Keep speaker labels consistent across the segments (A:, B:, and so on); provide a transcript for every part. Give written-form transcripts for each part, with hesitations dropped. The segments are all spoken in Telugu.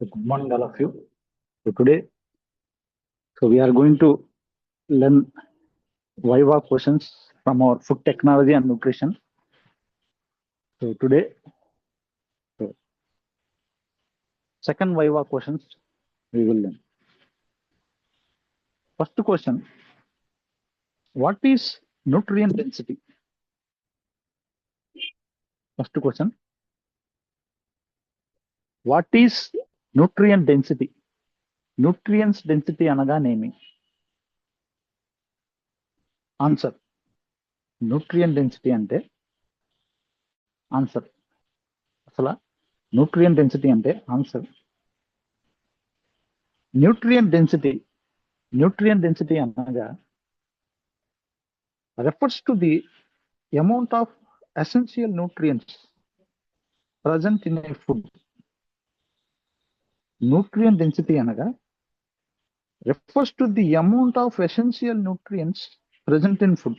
A: Good morning, all of you. Today, we are going to learn Viva questions from our food technology and nutrition. Today, so second Viva questions we will learn. First question: what is nutrient density? First question: what is nutrient density? Nutrients density అనగానేమి? ఆన్సర్ న్యూట్రియం డెన్సిటీ అంటే ఆన్సర్ అసలు న్యూట్రియం డెన్సిటీ అంటే ఆన్సర్ న్యూట్రియం డెన్సిటీ అనగా refers to the amount of essential nutrients present in a food. Nutrient density అనగా refers to the amount of essential nutrients present in food.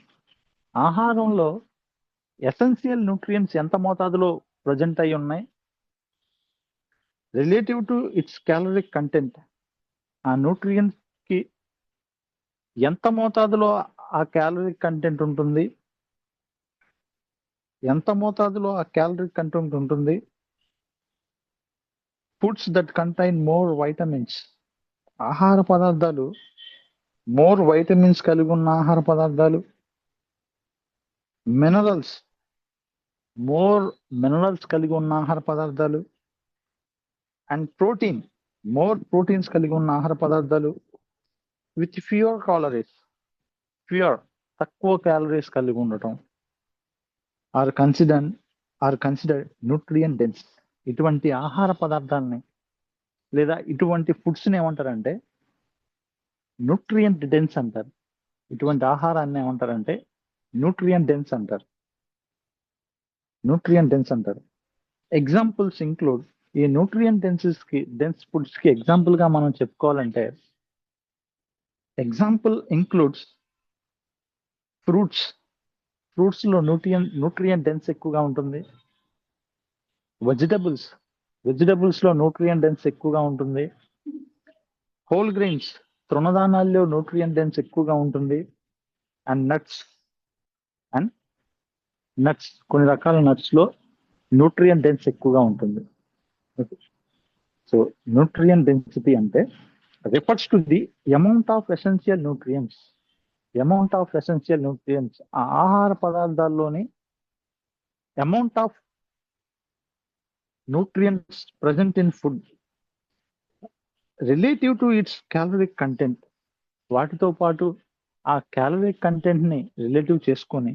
A: ఆహారంలో ఎసెన్షియల్ న్యూట్రియంట్స్ ఎంత మోతాదులో ప్రజెంట్ అయి ఉన్నాయి relative to its caloric content. ఆ న్యూట్రియంట్స్ కి ఎంత మోతాదులో ఆ క్యాలరిక్ కంటెంట్ ఉంటుంది, ఎంత మోతాదులో ఆ క్యాలరిక్ కంటెంట్ ఉంటుంది. Foods that contain more vitamins, ఆహార పదార్థాలు మోర్ వైటమిన్స్ కలిగి ఉన్న ఆహార పదార్థాలు. మినరల్స్, మోర్ మినరల్స్ కలిగి ఉన్న ఆహార పదార్థాలు. అండ్ ప్రోటీన్, మోర్ ప్రోటీన్స్ కలిగి ఉన్న ఆహార పదార్థాలు. విత్ ఫ్యూర్ క్యాలరీస్, తక్కువ క్యాలరీస్ కలిగి ఉండటం ఆర్ కన్సిడర్డ్ న్యూట్రియం డెన్స్. ఇటువంటి ఆహార పదార్థాలని లేదా ఇటువంటి ఫుడ్స్ ని ఏమంటారంటే న్యూట్రియంట్ డెన్స్ అంటారు. ఇటువంటి ఆహారాన్ని ఏమంటారంటే న్యూట్రియం డెన్స్ అంటారు. ఎగ్జాంపుల్స్ ఇంక్లూడ్, ఈ న్యూట్రియం డెన్స్ ఫుడ్స్ కి ఎగ్జాంపుల్ గా మనం చెప్పుకోవాలంటే ఎగ్జాంపుల్ ఇంక్లూడ్స్ ఫ్రూట్స్ లో న్యూట్రియం డెన్స్ ఎక్కువగా ఉంటుంది. వెజిటబుల్స్ లో న్యూట్రియం డెన్స్ ఎక్కువగా ఉంటుంది. హోల్ గ్రెయిన్స్, తృణధాన్యాల్లో న్యూట్రియం డెన్స్ ఎక్కువగా ఉంటుంది. అండ్ నట్స్, కొన్ని రకాల నట్స్ లో న్యూట్రియం డెన్స్ ఎక్కువగా ఉంటుంది. సో న్యూట్రియం డెన్సిటీ అంటే refers to the amount of essential nutrients. ఆ ఆహార పదార్థాల్లోని amount of nutrients present in food relative to its caloric content. వాటితో పాటు ఆ క్యాలరిక్ కంటెంట్ ని రిలేటివ్ చేసుకొని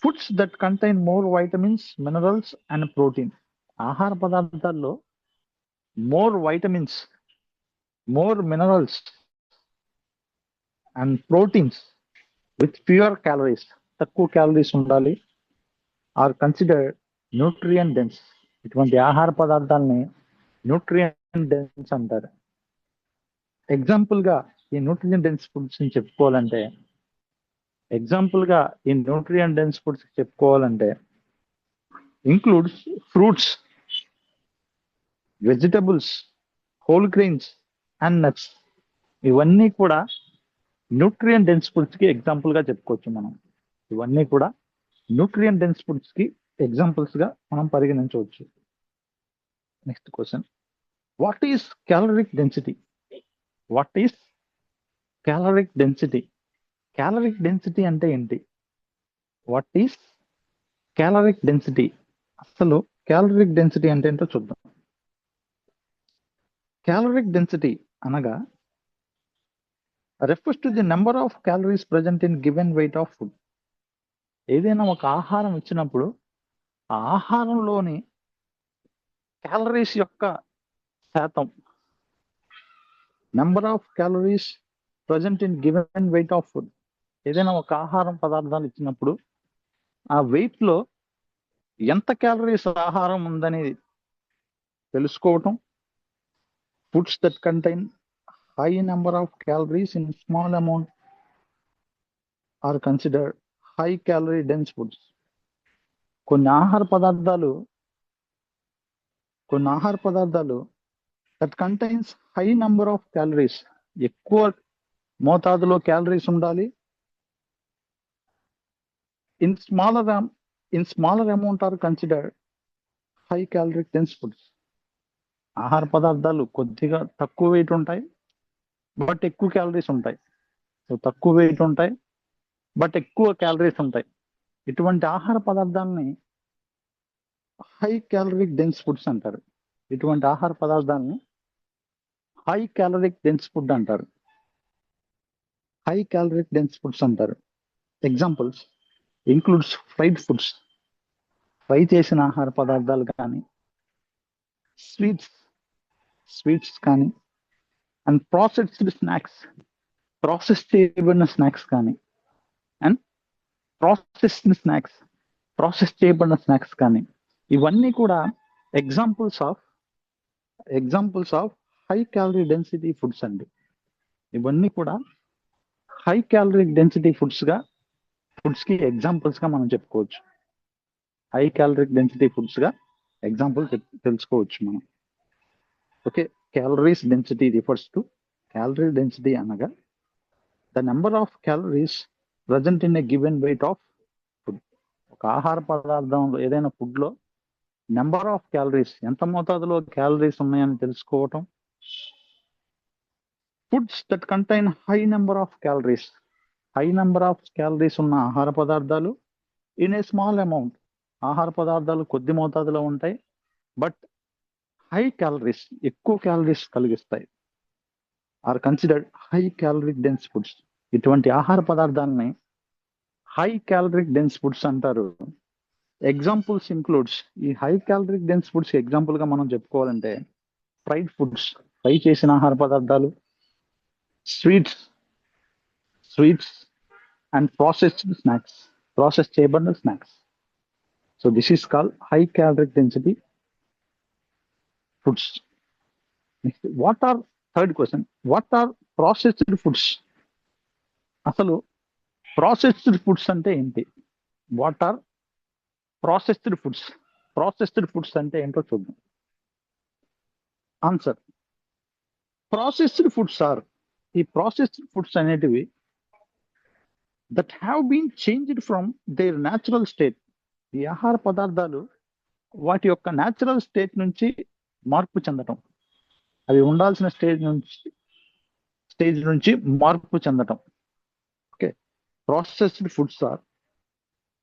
A: foods that contain more vitamins, minerals and protein. ఆహార పదార్థాల్లో more vitamins, more minerals and proteins with pure calories, తక్కువ క్యాలరీస్ ఉండాలి. Are considered nutrient dense. ఇటువంటి ఆహార పదార్థాలని న్యూట్రియం డెన్స్ అంటారు. ఎగ్జాంపుల్ గా ఈ న్యూట్రియం డెన్స్ ఫుడ్స్ ని చెప్పుకోవాలంటే includes fruits, vegetables, whole grains and nuts. ఇవన్నీ కూడా న్యూట్రియం డెన్స్ ఫుడ్స్ కి ఎగ్జాంపుల్ గా చెప్పుకోవచ్చు మనం. ఇవన్నీ కూడా న్యూట్రియం డెన్స్ ఫుడ్స్ కి ఎగ్జాంపుల్స్ గా మనం పరిగణించవచ్చు. Next question: what is caloric density? Caloric density అంటే ఏంటి? What is caloric density? అసలు క్యాలరిక్ డెన్సిటీ అంటే ఏంటో చూద్దాం. క్యాలరిక్ డెన్సిటీ అనగా refers to the number of calories present in given weight of food. ఏదైనా ఒక ఆహారం ఇచ్చినప్పుడు ఆ ఆహారంలోని క్యాలరీస్ యొక్క శాతం, number of calories present in given weight of food. ఏదైనా ఒక ఆహారం పదార్థాలు ఇచ్చినప్పుడు ఆ వెయిట్ లో ఎంత క్యాలరీస్ ఆహారం ఉందని తెలుసుకోవటం. Foods that contain high number of calories in small amount are considered high calorie dense foods. కొన్ని ఆహార పదార్థాలు that contains high number of calories. ఎక్కువ మోతాదులో క్యాలరీస్ ఉండాలి. In smaller amount are considered high caloric dense foods. ఆహార పదార్థాలు కొద్దిగా తక్కువ వెయిట్ ఉంటాయి, బట్ ఎక్కువ క్యాలరీస్ ఉంటాయి. సో తక్కువ వెయిట్ ఉంటాయి, బట్ ఎక్కువ క్యాలరీస్ ఉంటాయి. ఇటువంటి ఆహార పదార్థాలని హై క్యాలరిక్ డెన్స్ ఫుడ్స్ అంటారు. ఇటువంటి ఆహార పదార్థాలని హై క్యాలరిక్ డెన్స్ ఫుడ్ అంటారు. హై క్యాలరిక్ డెన్స్ ఫుడ్స్ అంటారు. Examples includes fried foods, fry చేసిన ఆహార పదార్థాలు కానీ, స్వీట్స్ కానీ, అండ్ ప్రాసెస్డ్ స్నాక్స్, ప్రాసెస్ చేయబడిన స్నాక్స్ కానీ, అండ్ ప్రాసెస్ చేయబడిన స్నాక్స్ కానీ, ఇవన్నీ కూడా examples of high calorie density foods అండి. ఇవన్నీ కూడా హై క్యాలరీ డెన్సిటీ ఫుడ్స్ కి ఎగ్జాంపుల్స్ గా మనం చెప్పుకోవచ్చు. హై క్యాలరీ డెన్సిటీ ఫుడ్స్ గా ఎగ్జాంపుల్ తెలుసుకోవచ్చు మనం. Okay, calories density refers to, calorie density అనగా the number of calories present in a given weight of food. ఒక ఆహార పదార్థంలో ఏదైనా ఫుడ్ లో నెంబర్ ఆఫ్ క్యాలరీస్, ఎంత మోతాదులో క్యాలరీస్ ఉన్నాయని తెలుసుకోవటం. Foods that contain high number of calories ఉన్న ఆహార పదార్థాలు ఇన్ ఏ స్మాల్ అమౌంట్, ఆహార పదార్థాలు కొద్ది మోతాదులో ఉంటాయి, బట్ హై క్యాలరీస్, ఎక్కువ క్యాలరీస్ కలిగిస్తాయి, are considered high caloric dense foods. ఇటువంటి ఆహార పదార్థాలని హై క్యాలరిక్ డెన్స్ ఫుడ్స్ అంటారు. ఎగ్జాంపుల్స్ ఇంక్లూడ్స్, ఈ high caloric dense foods example గా మనం చెప్పుకోవాలంటే ఫ్రైడ్ ఫుడ్స్, ఫ్రై చేసిన ఆహార పదార్థాలు, స్వీట్స్ అండ్ ప్రాసెస్ చేయబడిన snacks. So this is called high caloric density foods. Next, third question, what are processed foods? అసలు ప్రాసెస్డ్ ఫుడ్స్ అంటే ఏంటి? వాట్ ఆర్ ప్రాసెస్డ్ ఫుడ్స్ అంటే ఏంటో చూద్దాం. ఆన్సర్, ప్రాసెస్డ్ ఫుడ్స్ అనేటివి that have been changed from their natural state. ఈ ఆహార పదార్థాలు వాటి యొక్క న్యాచురల్ స్టేట్ నుంచి మార్పు చెందటం, అవి ఉండాల్సిన స్టేజ్ నుంచి మార్పు చెందటం. Okay, processed foods are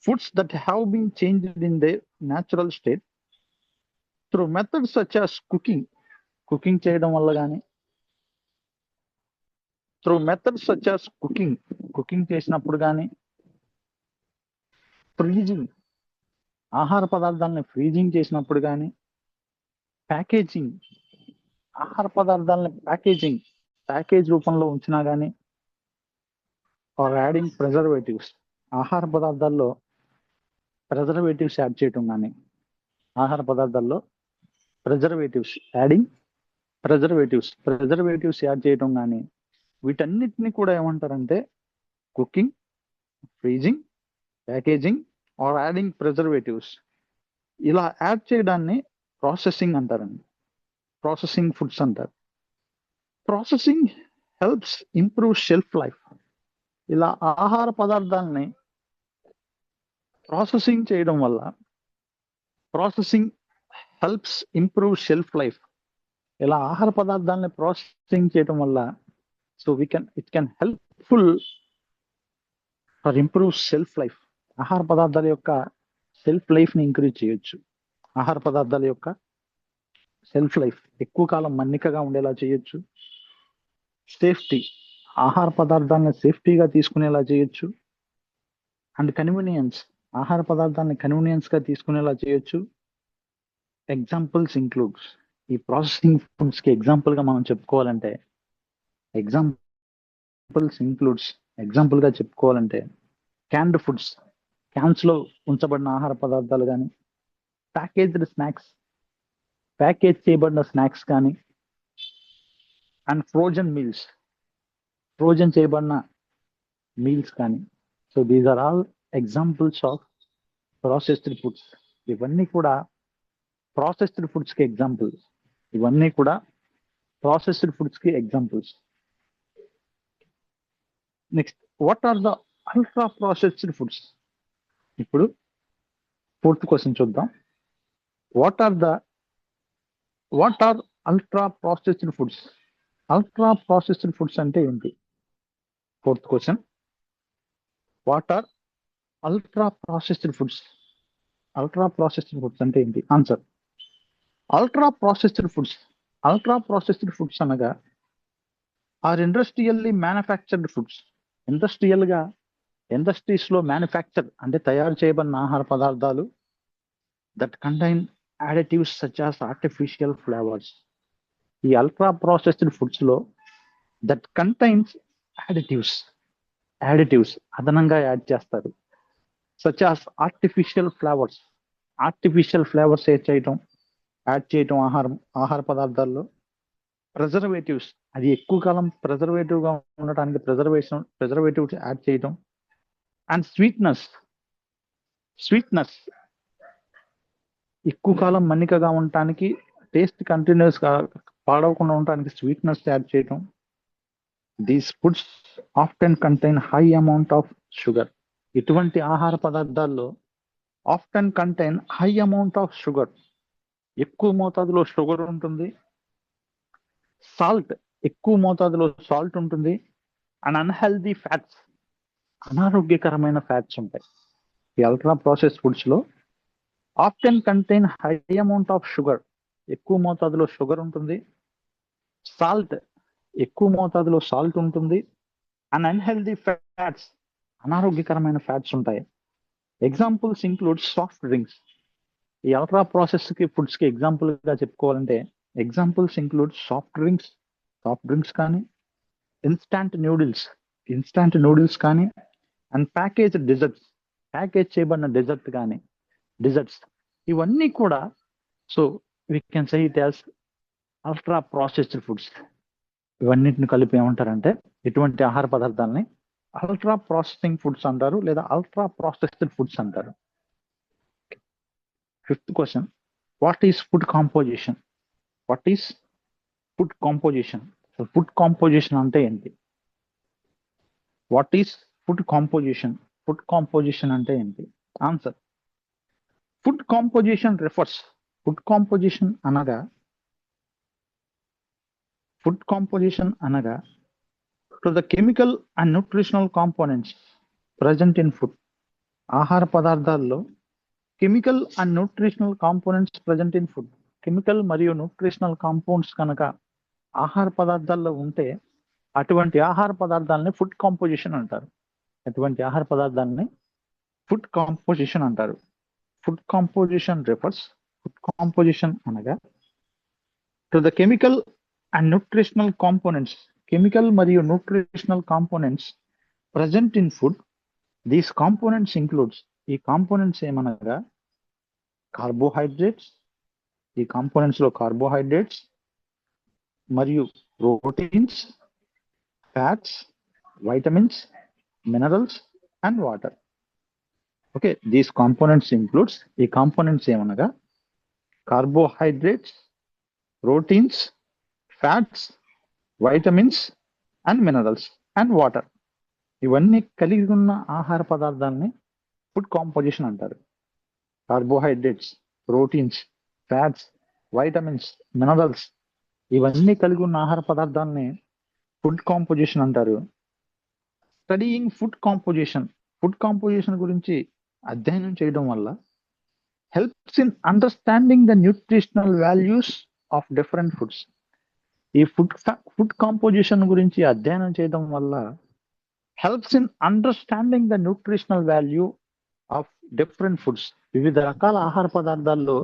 A: foods that have been changed in their natural state through methods such as cooking చేయడం వల్ల కానీ, కుకింగ్ చేసినప్పుడు కానీ, ఫ్రీజింగ్, ఆహార పదార్థాలని ఫ్రీజింగ్ చేసినప్పుడు కానీ, ప్యాకేజింగ్, ఆహార పదార్థాలని ప్యాకేజ్ రూపంలో ఉంచినా కానీ, ఆర్ యాడింగ్ ప్రిజర్వేటివ్స్, ఆహార పదార్థాల్లో ప్రిజర్వేటివ్స్ యాడ్ చేయటం కానీ, ప్రిజర్వేటివ్స్ యాడ్ చేయటం కానీ, వీటన్నిటిని కూడా ఏమంటారంటే cooking, freezing, packaging or adding preservatives. ఇలా యాడ్ చేయడాన్ని ప్రాసెసింగ్ అంటారండి. ప్రాసెసింగ్ ఫుడ్స్ అంటారు. Processing helps improve shelf life. ఇలా ఆహార పదార్థాలని ప్రాసెసింగ్ చేయడం వల్ల, processing helps improve shelf life. ఇలా ఆహార పదార్థాలని ప్రాసెసింగ్ చేయడం వల్ల it can helpful for improve shelf life. ఆహార పదార్థాల యొక్క షెల్ఫ్ లైఫ్ ని ఇంక్రీజ్ చేయొచ్చు. ఆహార పదార్థాల యొక్క షెల్ఫ్ లైఫ్ ఎక్కువ కాలం మన్నికగా ఉండేలా చేయొచ్చు. సేఫ్టీ, ఆహార పదార్థాలను సేఫ్టీగా తీసుకునేలా చేయొచ్చు. అండ్ కన్వీనియన్స్, ఆహార పదార్థాన్ని కన్వీనియన్స్ గా తీసుకునేలా చేయొచ్చు. ఎగ్జాంపుల్స్ ఇంక్లూడ్స్, ఈ ప్రాసెసింగ్ ఫుడ్స్ కి ఎగ్జాంపుల్ గా మనం చెప్పుకోవాలంటే క్యాన్డ్ ఫుడ్స్, క్యాన్స్ లో ఉంచబడిన ఆహార పదార్థాలు కానీ, ప్యాకేజ్ చేయబడిన స్నాక్స్ కానీ, అండ్ ఫ్రోజన్ చేయబడిన మీల్స్ కానీ. So these are all examples of processed foods. ఇవన్నీ కూడా ప్రాసెస్డ్ ఫుడ్స్ కి ఎగ్జాంపుల్స్. ఇవన్నీ కూడా ప్రాసెస్డ్ ఫుడ్స్ కి examples. Next, what are the ultra processed foods? ఇప్పుడు 4th క్వశ్చన్ చూద్దాం. What are ultra processed foods? Ultra processed foods అంటే ఏంటి? 4th question, what are ultra processed foods? Ultra processed foods అంటే ఏంటి? ఆన్సర్, అల్ట్రా ప్రాసెస్డ్ ఫుడ్స్ అనగా are industrially manufactured foods. Industries లో మ్యానుఫ్యాక్చర్ అంటే తయారు చేయబడిన ఆహార పదార్థాలు that contain additives such as artificial flavours. ఈ అల్ట్రా ప్రాసెస్డ్ ఫుడ్స్ లో దట్ కంటైన్స్ యాడిటివ్స్ అదనంగా యాడ్ చేస్తారు. Such as artificial flavours add చేయటం ఆహార పదార్థాల్లో. ప్రిజర్వేటివ్స్, అది ఎక్కువ కాలం ప్రిజర్వేటివ్ గా ఉండటానికి ప్రిజర్వేటివ్స్ యాడ్ చేయటం. అండ్ స్వీట్నెస్, ఎక్కువ కాలం మన్నికగా ఉండటానికి, టేస్ట్ కంటిన్యూస్ గా పాడవకుండా ఉండటానికి స్వీట్నెస్ యాడ్ చేయటం. These foods often contain high amount of sugar. ఇటువంటి ఆహార పదార్థాల్లో often contain high amount of sugar, ఎక్కువ మోతాదులో షుగర్ ఉంటుంది. సాల్ట్, ఎక్కువ మోతాదులో సాల్ట్ ఉంటుంది. అండ్ అన్హెల్దీ ఫ్యాట్స్, అనారోగ్యకరమైన ఫ్యాట్స్ ఉంటాయి. ఈ అల్ట్రా ప్రాసెస్ ఫుడ్స్ లో often contain high amount of sugar, ఎక్కువ మోతాదులో షుగర్ ఉంటుంది. సాల్ట్, ఎక్కువ మోతాదులో సాల్ట్ ఉంటుంది. అండ్ అన్హెల్దీ ఫ్యాట్స్, అనారోగ్యకరమైన ఫ్యాట్స్ ఉంటాయి. Examples include soft drinks. ఈ అల్ట్రా ప్రాసెస్ ఫుడ్స్ కి ఎగ్జాంపుల్ గా చెప్పుకోవాలంటే ఎగ్జాంపుల్స్ ఇంక్లూడ్ సాఫ్ట్ డ్రింక్స్ కానీ, ఇన్స్టాంట్ నూడిల్స్ కానీ, అండ్ ప్యాకేజ్ చేయబడిన డెజర్ట్స్ ఇవన్నీ కూడా. So we can say it as ultra processed foods. ఇవన్నిటిని కలిపి ఏమంటారంటే ఇటువంటి ఆహార పదార్థాలని అల్ట్రా ప్రాసెసింగ్ ఫుడ్స్ అంటారు, లేదా అల్ట్రా ప్రాసెస్డ్ ఫుడ్స్ అంటారు. 5th question, what is food composition? Food composition అంటే ఏంటి? వాట్ ఈస్ ఫుడ్ కాంపోజిషన్ అంటే ఏంటి? ఆన్సర్, ఫుడ్ కాంపోజిషన్ అనగా to the chemical and nutritional components present in food. ఆహార పదార్థాల్లో chemical and nutritional components present in food. Chemical మరియు న్యూట్రిషనల్ కాంపౌండ్స్ కనుక ఆహార పదార్థాల్లో ఉంటే అటువంటి ఆహార పదార్థాలని ఫుడ్ కాంపోజిషన్ అంటారు. ఫుడ్ కాంపోజిషన్ అనగా టు ద కెమికల్ మరియు nutritional components present in food. These components includes, ఈ కాంపోనెంట్స్ ఏమనగా కార్బోహైడ్రేట్స్, ఈ కాంపోనెంట్స్ లో కార్బోహైడ్రేట్స్ మరియు proteins, fats, vitamins, minerals and water. Okay, these components includes, ఈ కాంపోనెంట్స్ ఏమనగా carbohydrates, proteins, fats, vitamins and minerals and water. ఇవన్నీ కలిగి ఉన్న ఆహార పదార్థాలని ఫుడ్ కాంపోజిషన్ అంటారు. Carbohydrates, proteins, fats, vitamins, minerals ఇవన్నీ కలిగి ఉన్న ఆహార పదార్థాలని ఫుడ్ కాంపోజిషన్ అంటారు. స్టడీయింగ్ ఫుడ్ కాంపోజిషన్ గురించి అధ్యయనం చేయడం వల్ల helps in understanding the nutritional values of different foods. ఈ ఫుడ్ కాంపోజిషన్ గురించి అధ్యయనం చేయడం వల్ల helps in understanding the nutritional value of different foods. వివిధ రకాల ఆహార పదార్థాల్లో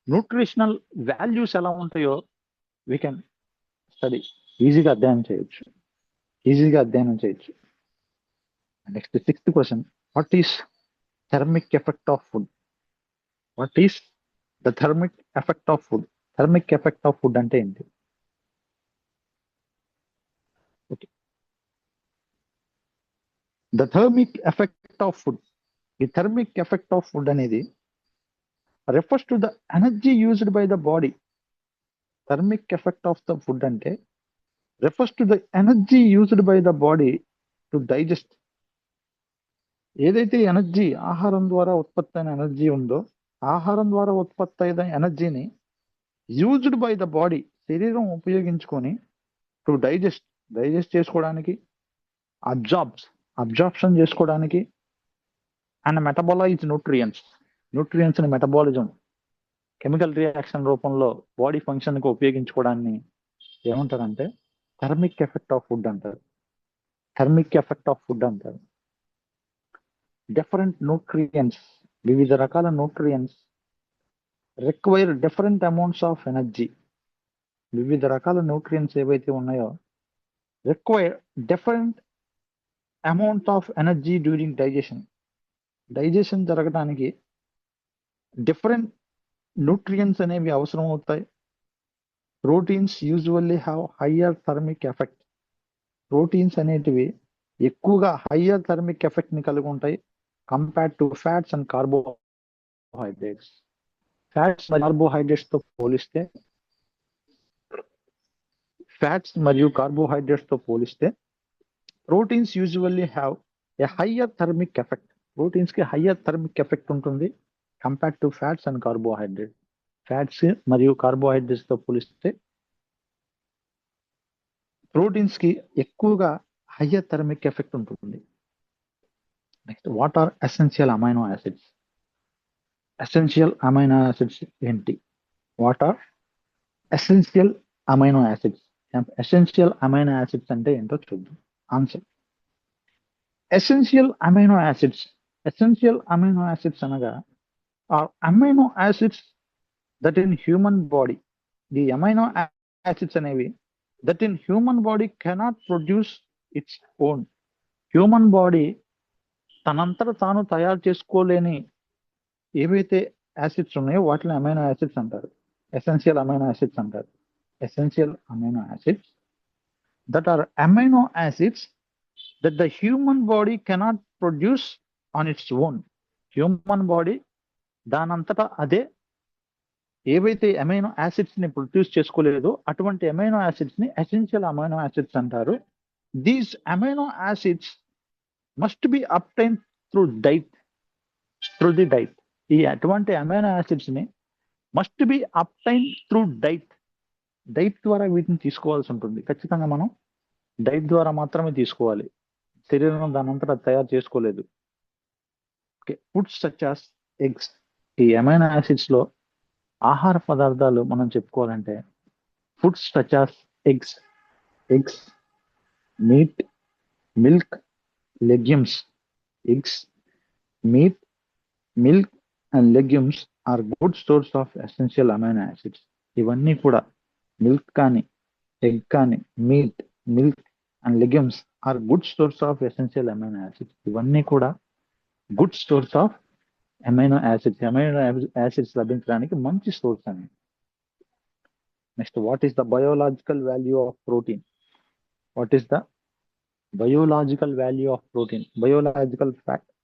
A: న్యూట్రిషనల్ వాల్యూస్ ఎలా ఉంటాయో వీ కెన్ స్టడీ, ఈజీగా అధ్యయనం చేయొచ్చు. Next 6th question, what is thermic effect of food? Thermic effect of food అంటే ఏంటి? Okay, the thermic effect of food. ఈ థర్మిక్ ఎఫెక్ట్ ఆఫ్ ఫుడ్ అనేది refers to the energy used by the body thermic effect of the food అంటే refers to the energy used by the body to digest. ఏదైతే ఎనర్జీ ఆహారం ద్వారా ఉత్పత్తి అయిన ఎనర్జీ ఉందో, ఆహారం ద్వారా ఉత్పత్తి అయిన ఎనర్జీని యూజ్డ్ బై ద బాడీ, శరీరం ఉపయోగించుకొని టు డైజెస్ట్ చేసుకోవడానికి, అబ్జార్ప్షన్ చేసుకోవడానికి, అండ్ మెటబాలైజ్ న్యూట్రియంట్స్ ని మెటబాలిజం, కెమికల్ రియాక్షన్ రూపంలో బాడీ ఫంక్షన్ కి ఉపయోగించుకోవడాన్ని ఏమంటారంటే థర్మిక్ ఎఫెక్ట్ ఆఫ్ ఫుడ్ అంటారు. డిఫరెంట్ న్యూట్రియంట్స్, వివిధ రకాల nutrients require different amounts of energy. వివిధ రకాల న్యూట్రియంట్స్ ఏవైతే ఉన్నాయో require different amount of energy during digestion జరగడానికి డిఫరెంట్ న్యూట్రియంట్స్ అనేవి అవసరం అవుతాయి. Proteins usually have higher thermic effect. Proteins అనేటివి ఎక్కువగా హయ్యర్ థర్మిక్ ఎఫెక్ట్ ని కలిగి ఉంటాయి compared to fats and carbohydrates. Fats మరియు కార్బోహైడ్రేట్స్ తో పోలిస్తే proteins usually have a higher thermic effect. Proteins కి హయ్యర్ థర్మిక్ ఎఫెక్ట్ ఉంటుంది compared to fats and carbohydrate. Fats మరియు కార్బోహైడ్రేట్స్ తో పోలిస్తే ప్రోటీన్స్ కి ఎక్కువగా హయ్యర్ థర్మిక్ ఎఫెక్ట్ ఉంటుంది. Next, what are essential amino acids? Essential amino acids ఏంటి? What are essential amino acids? Essential amino acids అంటే ఏంటో చూద్దాం. ఆన్సర్: ఎసెన్షియల్ అమైనో యాసిడ్స్ అనగా are amino acids that in human body. The amino acids అనేవి that in human body cannot produce its own. Human body తనంతట తాను తయారు చేసుకోలేని ఏవైతే యాసిడ్స్ ఉన్నాయో వాటిని అమైనో యాసిడ్స్ అంటారు. ఎసెన్షియల్ అమైనో యాసిడ్స్ అంటారు. Essential amino acids that are amino acids that the human body cannot produce on its own. Human body దానంతటా అదే ఏవైతే అమైనో యాసిడ్స్ ని ప్రొడ్యూస్ చేసుకోలేదో అటువంటి అమైనో యాసిడ్స్ ని ఎసెన్షియల్ అమైనో యాసిడ్స్ అంటారు. These amino acids must be obtain through the diet. ఈ అటువంటి అమైనో యాసిడ్స్ ని must be obtain through diet ద్వారా వీటిని తీసుకోవాల్సి ఉంటుంది. ఖచ్చితంగా మనం డైట్ ద్వారా మాత్రమే తీసుకోవాలి. శరీరం దానంతటా తయారు చేసుకోలేదు. Foods such as eggs. ఈ అమైనో యాసిడ్స్ లో ఆహార పదార్థాలు మనం చెప్పుకోవాలంటే foods such as eggs, meat, milk, legumes. Eggs, meat, milk and legumes are good source of essential amino acids. ఇవన్నీ కూడా మిల్క్ కానీ, ఎగ్ కానీ, meat, milk and legumes are good source of essential amino acids. ఇవన్నీ కూడా good source of amino acids లభించడానికి మంచి సోర్స్ అని. Next, what is the biological value of protein? Biological value of protein. Biological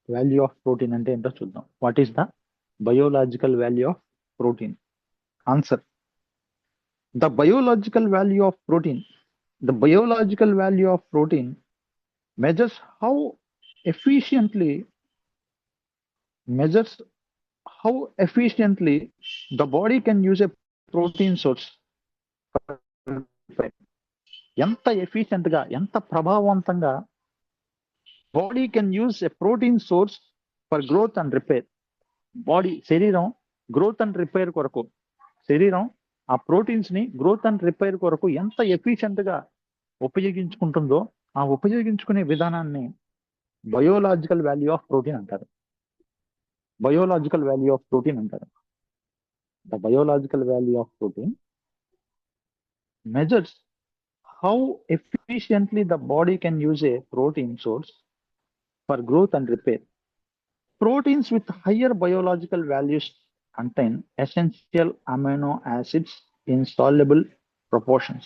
A: value of protein అంటే ఏంటో చూద్దాం. What is the biological value of protein? Answer: the biological value of protein. The biological value of protein measures how efficiently the body can use a protein source. ఎంత ఎఫిషియెంట్ గా, ఎంత ప్రభావవంతంగా body can use a protein source for growth and repair. శరీరం గ్రోత్ అండ్ రిపేర్ కొరకు, శరీరం ఆ ప్రోటీన్స్ ని గ్రోత్ అండ్ రిపేర్ కొరకు ఎంత ఎఫిషియెంట్ గా ఉపయోగించుకుంటుందో ఆ ఉపయోగించుకునే విధానాన్ని బయోలాజికల్ వాల్యూ ఆఫ్ ప్రోటీన్ అంటారు. The biological value of protein measures how efficiently the body can use a protein source for growth and repair. Proteins with higher biological values contain essential amino acids in soluble proportions.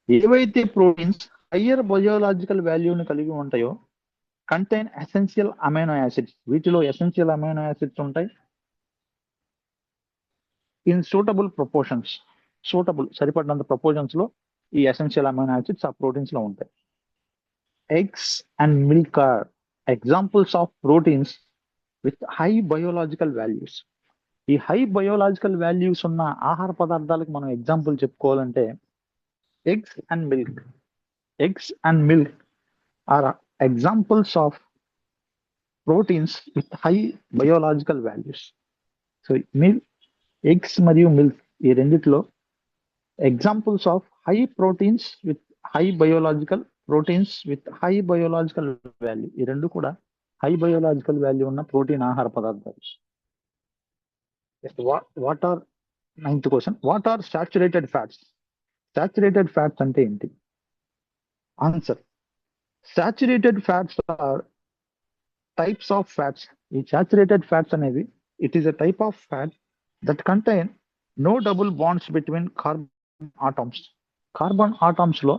A: ఏవైతే ప్రోటీన్స్ హయ్యర్ బయోలాజికల్ వాల్యూని కలిగి ఉంటాయో కంటైన్ ఎసెన్షియల్ అమైనో యాసిడ్స్. వీటిలో ఎసెన్షియల్ అమైనో యాసిడ్స్ ఉంటాయి ఇన్ సూటబుల్ ప్రపోర్షన్స్. సూటబుల్ సరిపడినంత ప్రపోర్షన్స్ లో ఈ ఎసెన్షియల్ అమైనో యాసిడ్స్ ఆ ప్రోటీన్స్ లో ఉంటాయి. Eggs and milk are examples of proteins with high biological values. ఈ హై బయోలాజికల్ వాల్యూస్ ఉన్న ఆహార పదార్థాలకు మనం ఎగ్జాంపుల్ చెప్పుకోవాలంటే eggs and milk. Eggs and milk are examples of proteins with high biological values. So eggs మరియు మిల్క్ ఈ రెండిట్లో examples of high proteins with high biological value. ఈ రెండు కూడా హై బయోలాజికల్ వాల్యూ ఉన్న ప్రోటీన్ ఆహార పదార్థాలు. What are 9th question, what are saturated fats? Saturated fats అంటే ఏంటి? Answer, saturated fats are types of fats. ఈ సాచురేటెడ్ ఫ్యాట్స్ అనేవి it is a type of fat that contain no double bonds between carbon atoms. Carbon atoms లో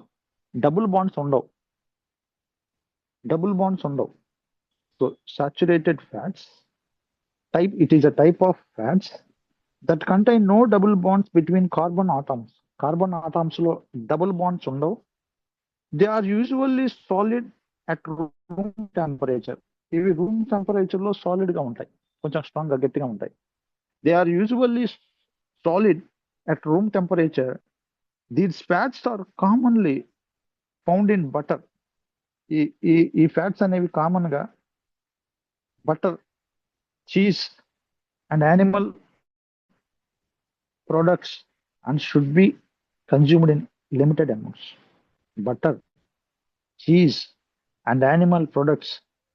A: డబుల్ బాండ్స్ ఉండవు. So saturated fats type, it is a type of fats that contain no double bonds between carbon atoms. Carbon atoms లో double bonds ఉండవు. They are usually solid at room temperature. ఇవి రూమ్ టెంపరేచర్ లో సాలిడ్ గా ఉంటాయి, కొంచెం స్ట్రాంగ్ గా గట్టిగా ఉంటాయి. They are usually solid at room temperature. These fats are commonly found in butter. ఈ ఫ్యాట్స్ అనేవి కామన్ గా butter, cheese and animal products and should be consumed in limited amounts. Butter, cheese and animal products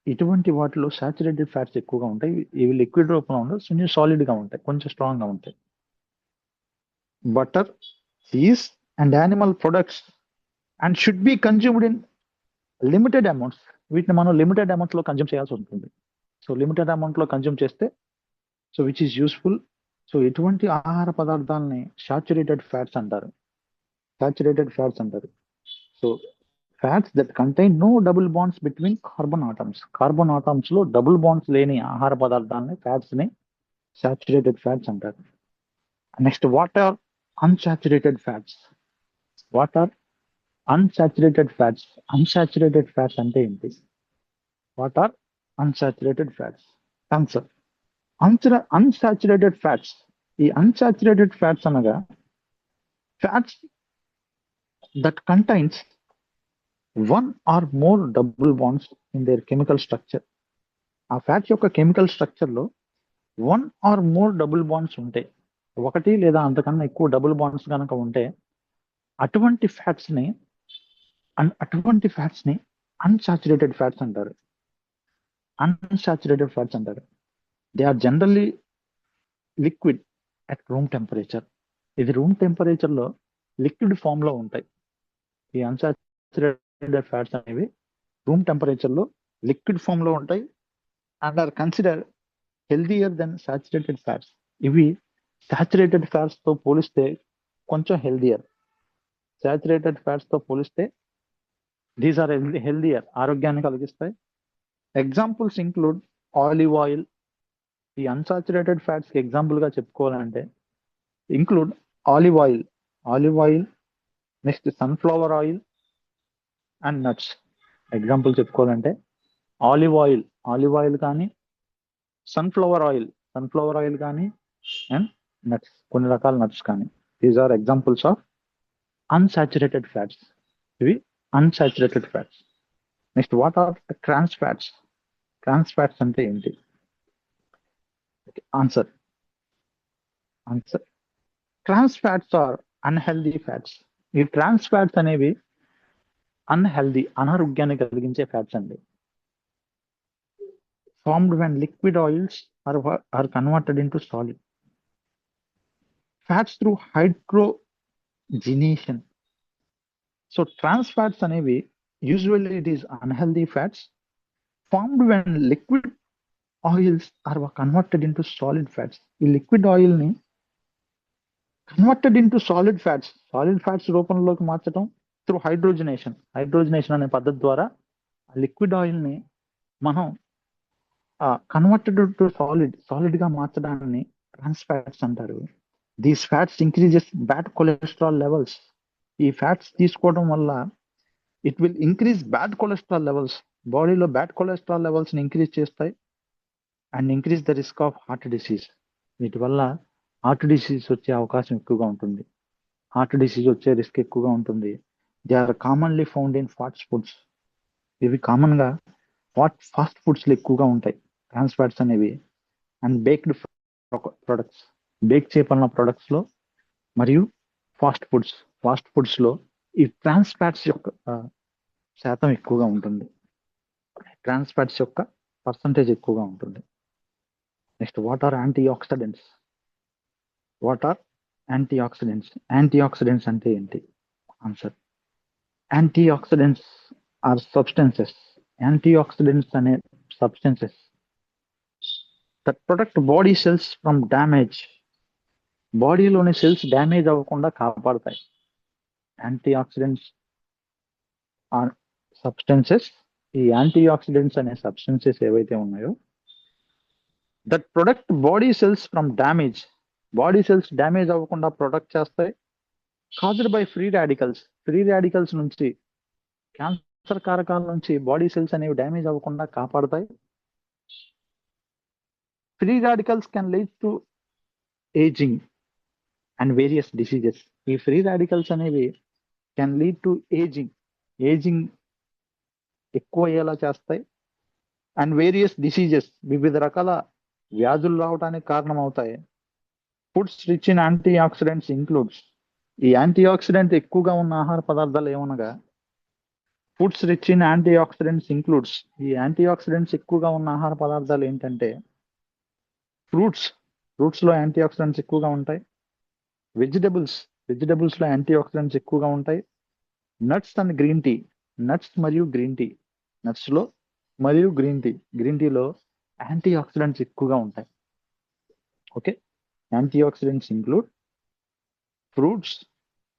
A: ఇటువంటి వాటిలో సాచురేటెడ్ ఫ్యాట్స్ ఎక్కువగా ఉంటాయి. ఇవి లిక్విడ్ రూపంలో ఉండవు, కొంచెం సాలిడ్ గా ఉంటాయి, కొంచెం స్ట్రాంగ్ గా ఉంటాయి. Butter, cheese and animal products and should be consumed in limited amounts. వీటిని మనం లిమిటెడ్ అమౌంట్స్ లో కన్జ్యూమ్ చేయాల్సి ఉంటుంది. సో లిమిటెడ్ అమౌంట్ లో కన్జ్యూమ్ చేస్తే so which is useful. So ఎటువంటి ఆహార పదార్థాలని సాచురేటెడ్ ఫ్యాట్స్ అంటారు. So fats that contain no double bonds between carbon atoms. Carbon atoms లో డబుల్ బాండ్స్ లేని ఆహార పదార్థాలని ఫ్యాట్స్ ని సాచురేటెడ్ ఫ్యాట్స్ అంటారు. Next, what are unsaturated fats? Unsaturated fats అంటే ఏంటి? What are unsaturated fats? Answer, unsaturated fats. ఈ అన్సాచురేటెడ్ ఫ్యాట్స్ అనగా fats that contains one or more double bonds in their chemical structure. ఆ ఫ్యాట్స్ యొక్క కెమికల్ స్ట్రక్చర్ లో one or more double bonds ఉంటాయి, ఒకటి లేదా అంతకన్నా ఎక్కువ డబుల్ బాండ్స్ కనుక ఉంటే అటువంటి ఫ్యాట్స్ ని అన్సాచురేటెడ్ ఫ్యాట్స్ అంటారు. They are generally liquid at room temperature. ఇది రూమ్ టెంపరేచర్ లో లిక్విడ్ ఫామ్ లో ఉంటాయి. ఈ అన్సాచురేటెడ్ ఫ్యాట్స్ అనేవి రూమ్ టెంపరేచర్ లో లిక్విడ్ ఫామ్ లో ఉంటాయి and are consider healthier than saturated fats. ఇవి సాచురేటెడ్ ఫ్యాట్స్ తో పోలిస్తే కొంచెం హెల్దియర్. దీస్ ఆర్ హెల్దియర్, ఆరోగ్యాన్ని కలిగిస్తాయి. Examples include olive oil. ఈ అన్సాచురేటెడ్ ఫ్యాట్స్ కి ఎగ్జాంపుల్ గా చెప్పుకోవాలంటే include olive oil, next sunflower oil and nuts. Example చెప్పుకోవాలంటే ఆలివ్ ఆయిల్ కానీ, సన్ఫ్లవర్ ఆయిల్ కానీ అండ్ నట్స్, కొన్ని రకాల నట్స్ కానీ. These are examples of unsaturated fats. ఇవి unsaturated fats. Next, what are trans fats? Trans fats అంటే ఏంటి? Answer, trans fats are unhealthy fats. ఈ ట్రాన్స్ ఫ్యాట్స్ అనేవి అనారోగ్యాన్ని కలిగించే ఫ్యాట్స్ అండి. Formed when liquid oils are converted into solid fats through hydrogenation. So trans fats అనేవి usually it is unhealthy fats formed when liquid oils are converted into solid fats. ఈ లిక్విడ్ ఆయిల్ ని కన్వర్టెడ్ ఇంటూ సాలిడ్ ఫ్యాట్స్ రూపంలోకి మార్చడం త్రూ హైడ్రోజనేషన్ అనే పద్ధతి ద్వారా లిక్విడ్ ఆయిల్ ని మనం కన్వర్టెడ్ టు సాలిడ్ గా మార్చడాన్ని ట్రాన్స్ ఫ్యాట్స్ అంటారు. These fats increases bad cholesterol levels. ఈ ఫ్యాట్స్ తీసుకోవడం వల్ల it will increase bad cholesterol levels. బాడీలో బ్యాడ్ కొలెస్ట్రాల్ లెవెల్స్ ని ఇంక్రీజ్ చేస్తాయి and increase the risk of heart disease. వీటి వల్ల హార్ట్ డిసీజ్ వచ్చే అవకాశం ఎక్కువగా ఉంటుంది. హార్ట్ డిసీజ్ వచ్చే రిస్క్ ఎక్కువగా ఉంటుంది. They are commonly found in fast foods. ఇవి కామన్ గా ఫాస్ట్ ఫుడ్స్ లో ఎక్కువగా ఉంటాయి ట్రాన్స్ ఫ్యాట్స్ అనేవి. అండ్ బేక్డ్ ప్రొడక్ట్స్, బేక్ చేయబడిన ప్రొడక్ట్స్ లో మరియు ఫాస్ట్ ఫుడ్స్ లో ఈ ట్రాన్స్ ఫ్యాట్స్ యొక్క శాతం ఎక్కువగా ఉంటుంది. ట్రాన్స్ ఫ్యాట్స్ యొక్క పర్సంటేజ్ ఎక్కువగా ఉంటుంది. Next, what are antioxidants? What are antioxidants? Antioxidants అంటే ఏంటి? Answer, antioxidants are substances. Antioxidants అనే substances that protect body cells from damage. బాడీలోని సెల్స్ డ్యామేజ్ అవ్వకుండా కాపాడతాయి. Antioxidants are substances. ఈ యాంటీ ఆక్సిడెంట్స్ అనే సబ్స్టెన్సెస్ ఏవైతే ఉన్నాయో that protect body cells from damage. Body cells damage అవ్వకుండా ప్రొటెక్ట్ చేస్తాయి. Caused by free radicals. Free radicals నుంచి, క్యాన్సర్ కారకాల నుంచి బాడీ సెల్స్ అనేవి డ్యామేజ్ అవ్వకుండా కాపాడతాయి. Free radicals can lead to ageing and various diseases. ఈ ఫ్రీ రాడికల్స్ అనేవి కెన్ లీడ్ టు ఏజింగ్ ఎక్కువ అయ్యేలా చేస్తాయి. అండ్ వేరియస్ డిసీజెస్, వివిధ రకాల వ్యాధులు రావడానికి కారణం అవుతాయి. Foods rich in antioxidants includes. ఈ యాంటీ ఆక్సిడెంట్ ఎక్కువగా ఉన్న ఆహార పదార్థాలు ఏమనగా foods rich in antioxidants includes. ఈ యాంటీ ఆక్సిడెంట్స్ ఎక్కువగా ఉన్న ఆహార పదార్థాలు ఏంటంటే ఫ్రూట్స్ లో యాంటీ ఆక్సిడెంట్స్ ఎక్కువగా ఉంటాయి. వెజిటబుల్స్ లో యాంటీ ఆక్సిడెంట్స్ ఎక్కువగా ఉంటాయి. Nuts and green tea. Nuts మరియు గ్రీన్ టీ. నట్స్ లో మరియు గ్రీన్ టీలో యాంటీ ఆక్సిడెంట్స్ ఎక్కువగా ఉంటాయి. Okay, antioxidants include fruits,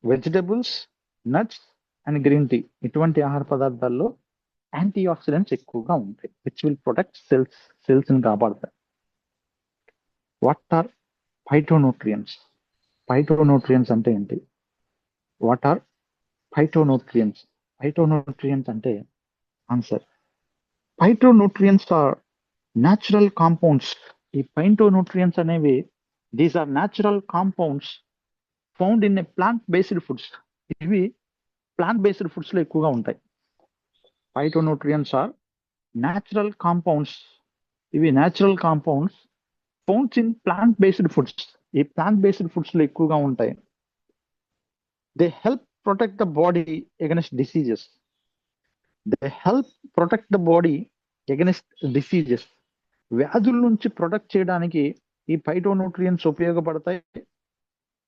A: vegetables, nuts and green tea. ఇటువంటి ఆహార పదార్థాల్లో యాంటీ ఆక్సిడెంట్స్ ఎక్కువగా ఉంటాయి విచ్ విల్ ప్రొటెక్ట్ సెల్స్ ని కాపాడతాయి. What are phytonutrients? ఫైటోన్యూట్రియంట్స్ అంటే ఏంటి? What are phytonutrients? ఫైటోన్యూట్రియంట్స్ అంటే answer, phytonutrients are natural compounds. ఈ ఫైటోన్యూట్రియంట్స్ అనేవి these are natural compounds found in a plant based foods. ఇవి ప్లాంట్ బేస్డ్ ఫుడ్స్ లో ఎక్కువగా ఉంటాయి. Phytonutrients are natural compounds. ఇవి natural compounds founds in plant based foods. ఈ ప్లాంట్ బేస్డ్ ఫుడ్స్ లో ఎక్కువగా ఉంటాయి. They help protect the body against diseases. వ్యాధుల నుంచి ప్రొటెక్ట్ చేయడానికి ఈ ఫైటోన్యూట్రియంట్స్ ఉపయోగపడతాయి.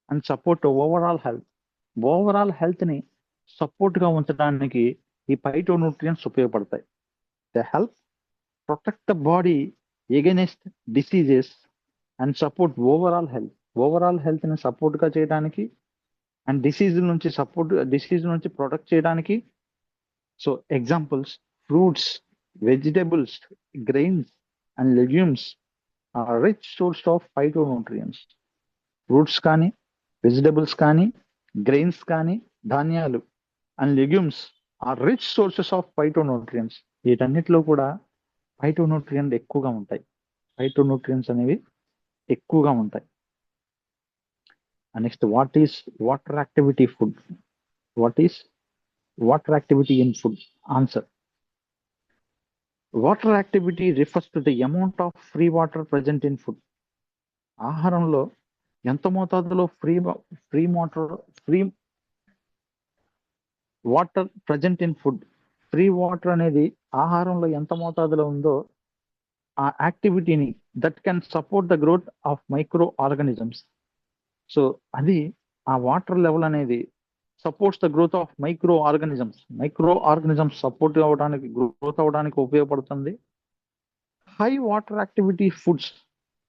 A: అండ్ సపోర్ట్ ఓవరాల్ హెల్త్ ని సపోర్ట్ గా ఉంచడానికి ఈ ఫైటోన్యూట్రియంట్స్ ఉపయోగపడతాయి. They help protect the body against diseases and support overall health ని సపోర్ట్ గా చేయడానికి అండ్ డిసీజ్ నుంచి ప్రొటెక్ట్ చేయడానికి. So examples, fruits, vegetables, grains and legumes are rich source of phytonutrients. Fruits కానీ, వెజిటబుల్స్ కానీ, గ్రెయిన్స్ కానీ, ధాన్యాలు and legumes are rich sources of phytonutrients. వీటన్నిటిలో కూడా ఫైటోన్యూట్రియంట్ ఎక్కువగా ఉంటాయి. ఫైటోన్యూట్రియంట్స్ అనేవి ఎక్కువగా ఉంటాయి. Next, what is water activity food? What is water activity in food? Answer, water activity refers to the amount of free water present in food. ఆహారంలో ఎంత మోతాదులో free water present in food. Free water అనేది ఆహారంలో ఎంత మోతాదులో ఉందో ఆ యాక్టివిటీని that can support the growth of microorganisms. So అది ఆ వాటర్ లెవెల్ అనేది supports the growth of microorganisms support అవడానికి, గ్రోత్ అవడానికి ఉపయోగపడుతుంది. High water activity foods.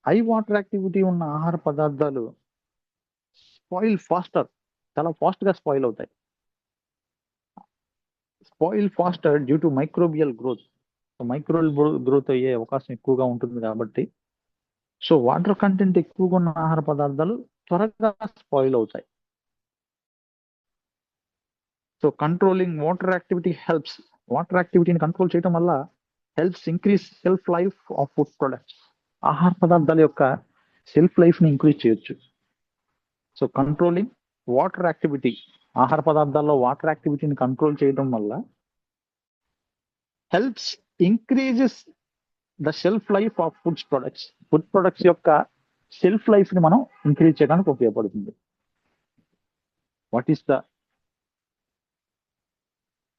A: High water activity ఉన్న ఆహార పదార్థాలు స్పాయిల్ ఫాస్టర్, చాలా ఫాస్ట్ గా స్పాయిల్ అవుతాయి. Spoil faster due to microbial growth. Growth అయ్యే అవకాశం ఎక్కువగా ఉంటుంది కాబట్టి సో వాటర్ కంటెంట్ ఎక్కువగా ఉన్న ఆహార పదార్థాలు త్వరగా స్పాయిల్ అవుతాయి. So controlling water activity helps. Water యాక్టివిటీని కంట్రోల్ చేయడం వల్ల helps increase shelf life of food products. ఆహార పదార్థాల యొక్క సెల్ఫ్ లైఫ్ ని ఇంక్రీజ్ చేయొచ్చు. సో కంట్రోలింగ్ వాటర్ యాక్టివిటీ, ఆహార పదార్థాల్లో వాటర్ యాక్టివిటీని కంట్రోల్ చేయడం వల్ల helps increases the shelf life of food products. Food products యొక్క షెల్ఫ్ లైఫ్ ని మనం ఇంక్రీజ్ చేయడానికి ఉపయోగపడుతుంది. What is the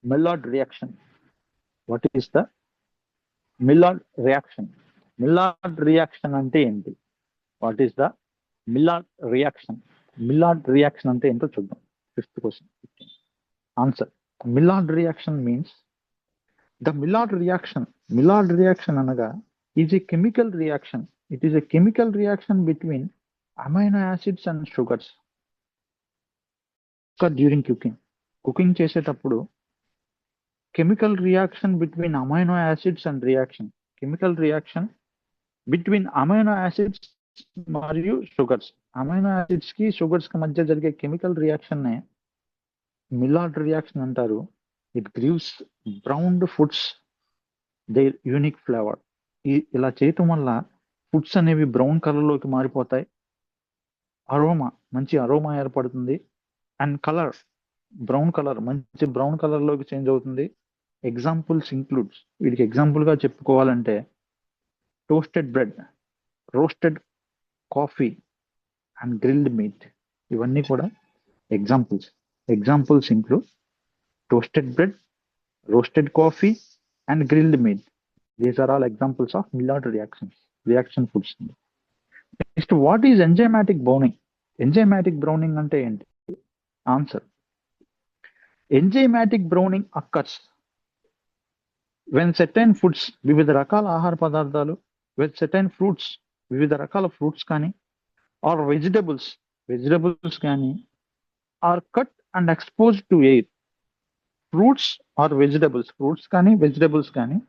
A: Maillard reaction? What is the Maillard reaction? Maillard reaction అంటే ఏంటి? What is the Maillard reaction? Maillard reaction అంటే ఏంటో చూద్దాం. 5th question. Answer. Maillard reaction means the Maillard reaction. Maillard reaction అనగా is a chemical reaction. It is a chemical reaction between amino acids and sugars. During cooking చేసేటప్పుడు chemical reaction between amino acids and reaction. Chemical reaction between amino acids మరియు sugars. Amino acids కి sugars కి మధ్య జరిగే chemical reaction నే Maillard reaction అంటారు. It gives browned foods their unique flavor. ఇలా చేయటం వల్ల ఫుడ్స్ అనేవి బ్రౌన్ కలర్ లోకి మారిపోతాయి. అరోమా, మంచి అరోమా ఏర్పడుతుంది. అండ్ కలర్, బ్రౌన్ కలర్ మంచి బ్రౌన్ కలర్ లోకి చేంజ్ అవుతుంది. ఎగ్జాంపుల్స్ ఇంక్లూడ్స్, వీటికి ఎగ్జాంపుల్ గా చెప్పుకోవాలంటే toasted bread, roasted coffee and grilled meat. ఇవన్నీ కూడా examples. Examples include toasted bread, roasted coffee and grilled meat. These are all examples of Maillard reaction foods. Next, what is enzymatic browning? Enzymatic browning అంటే ఏంటి? Answer. Enzymatic browning occurs when certain foods, వివిధ రకాల ఆహార పదార్థాలు, with certain fruits, వివిధ రకాల ఫ్రూట్స్ కానీ, ఆర్ వెజిటబుల్స్ కానీ, or cut and exposed to air. Fruits or fruits కానీ వెజిటబుల్స్ కానీ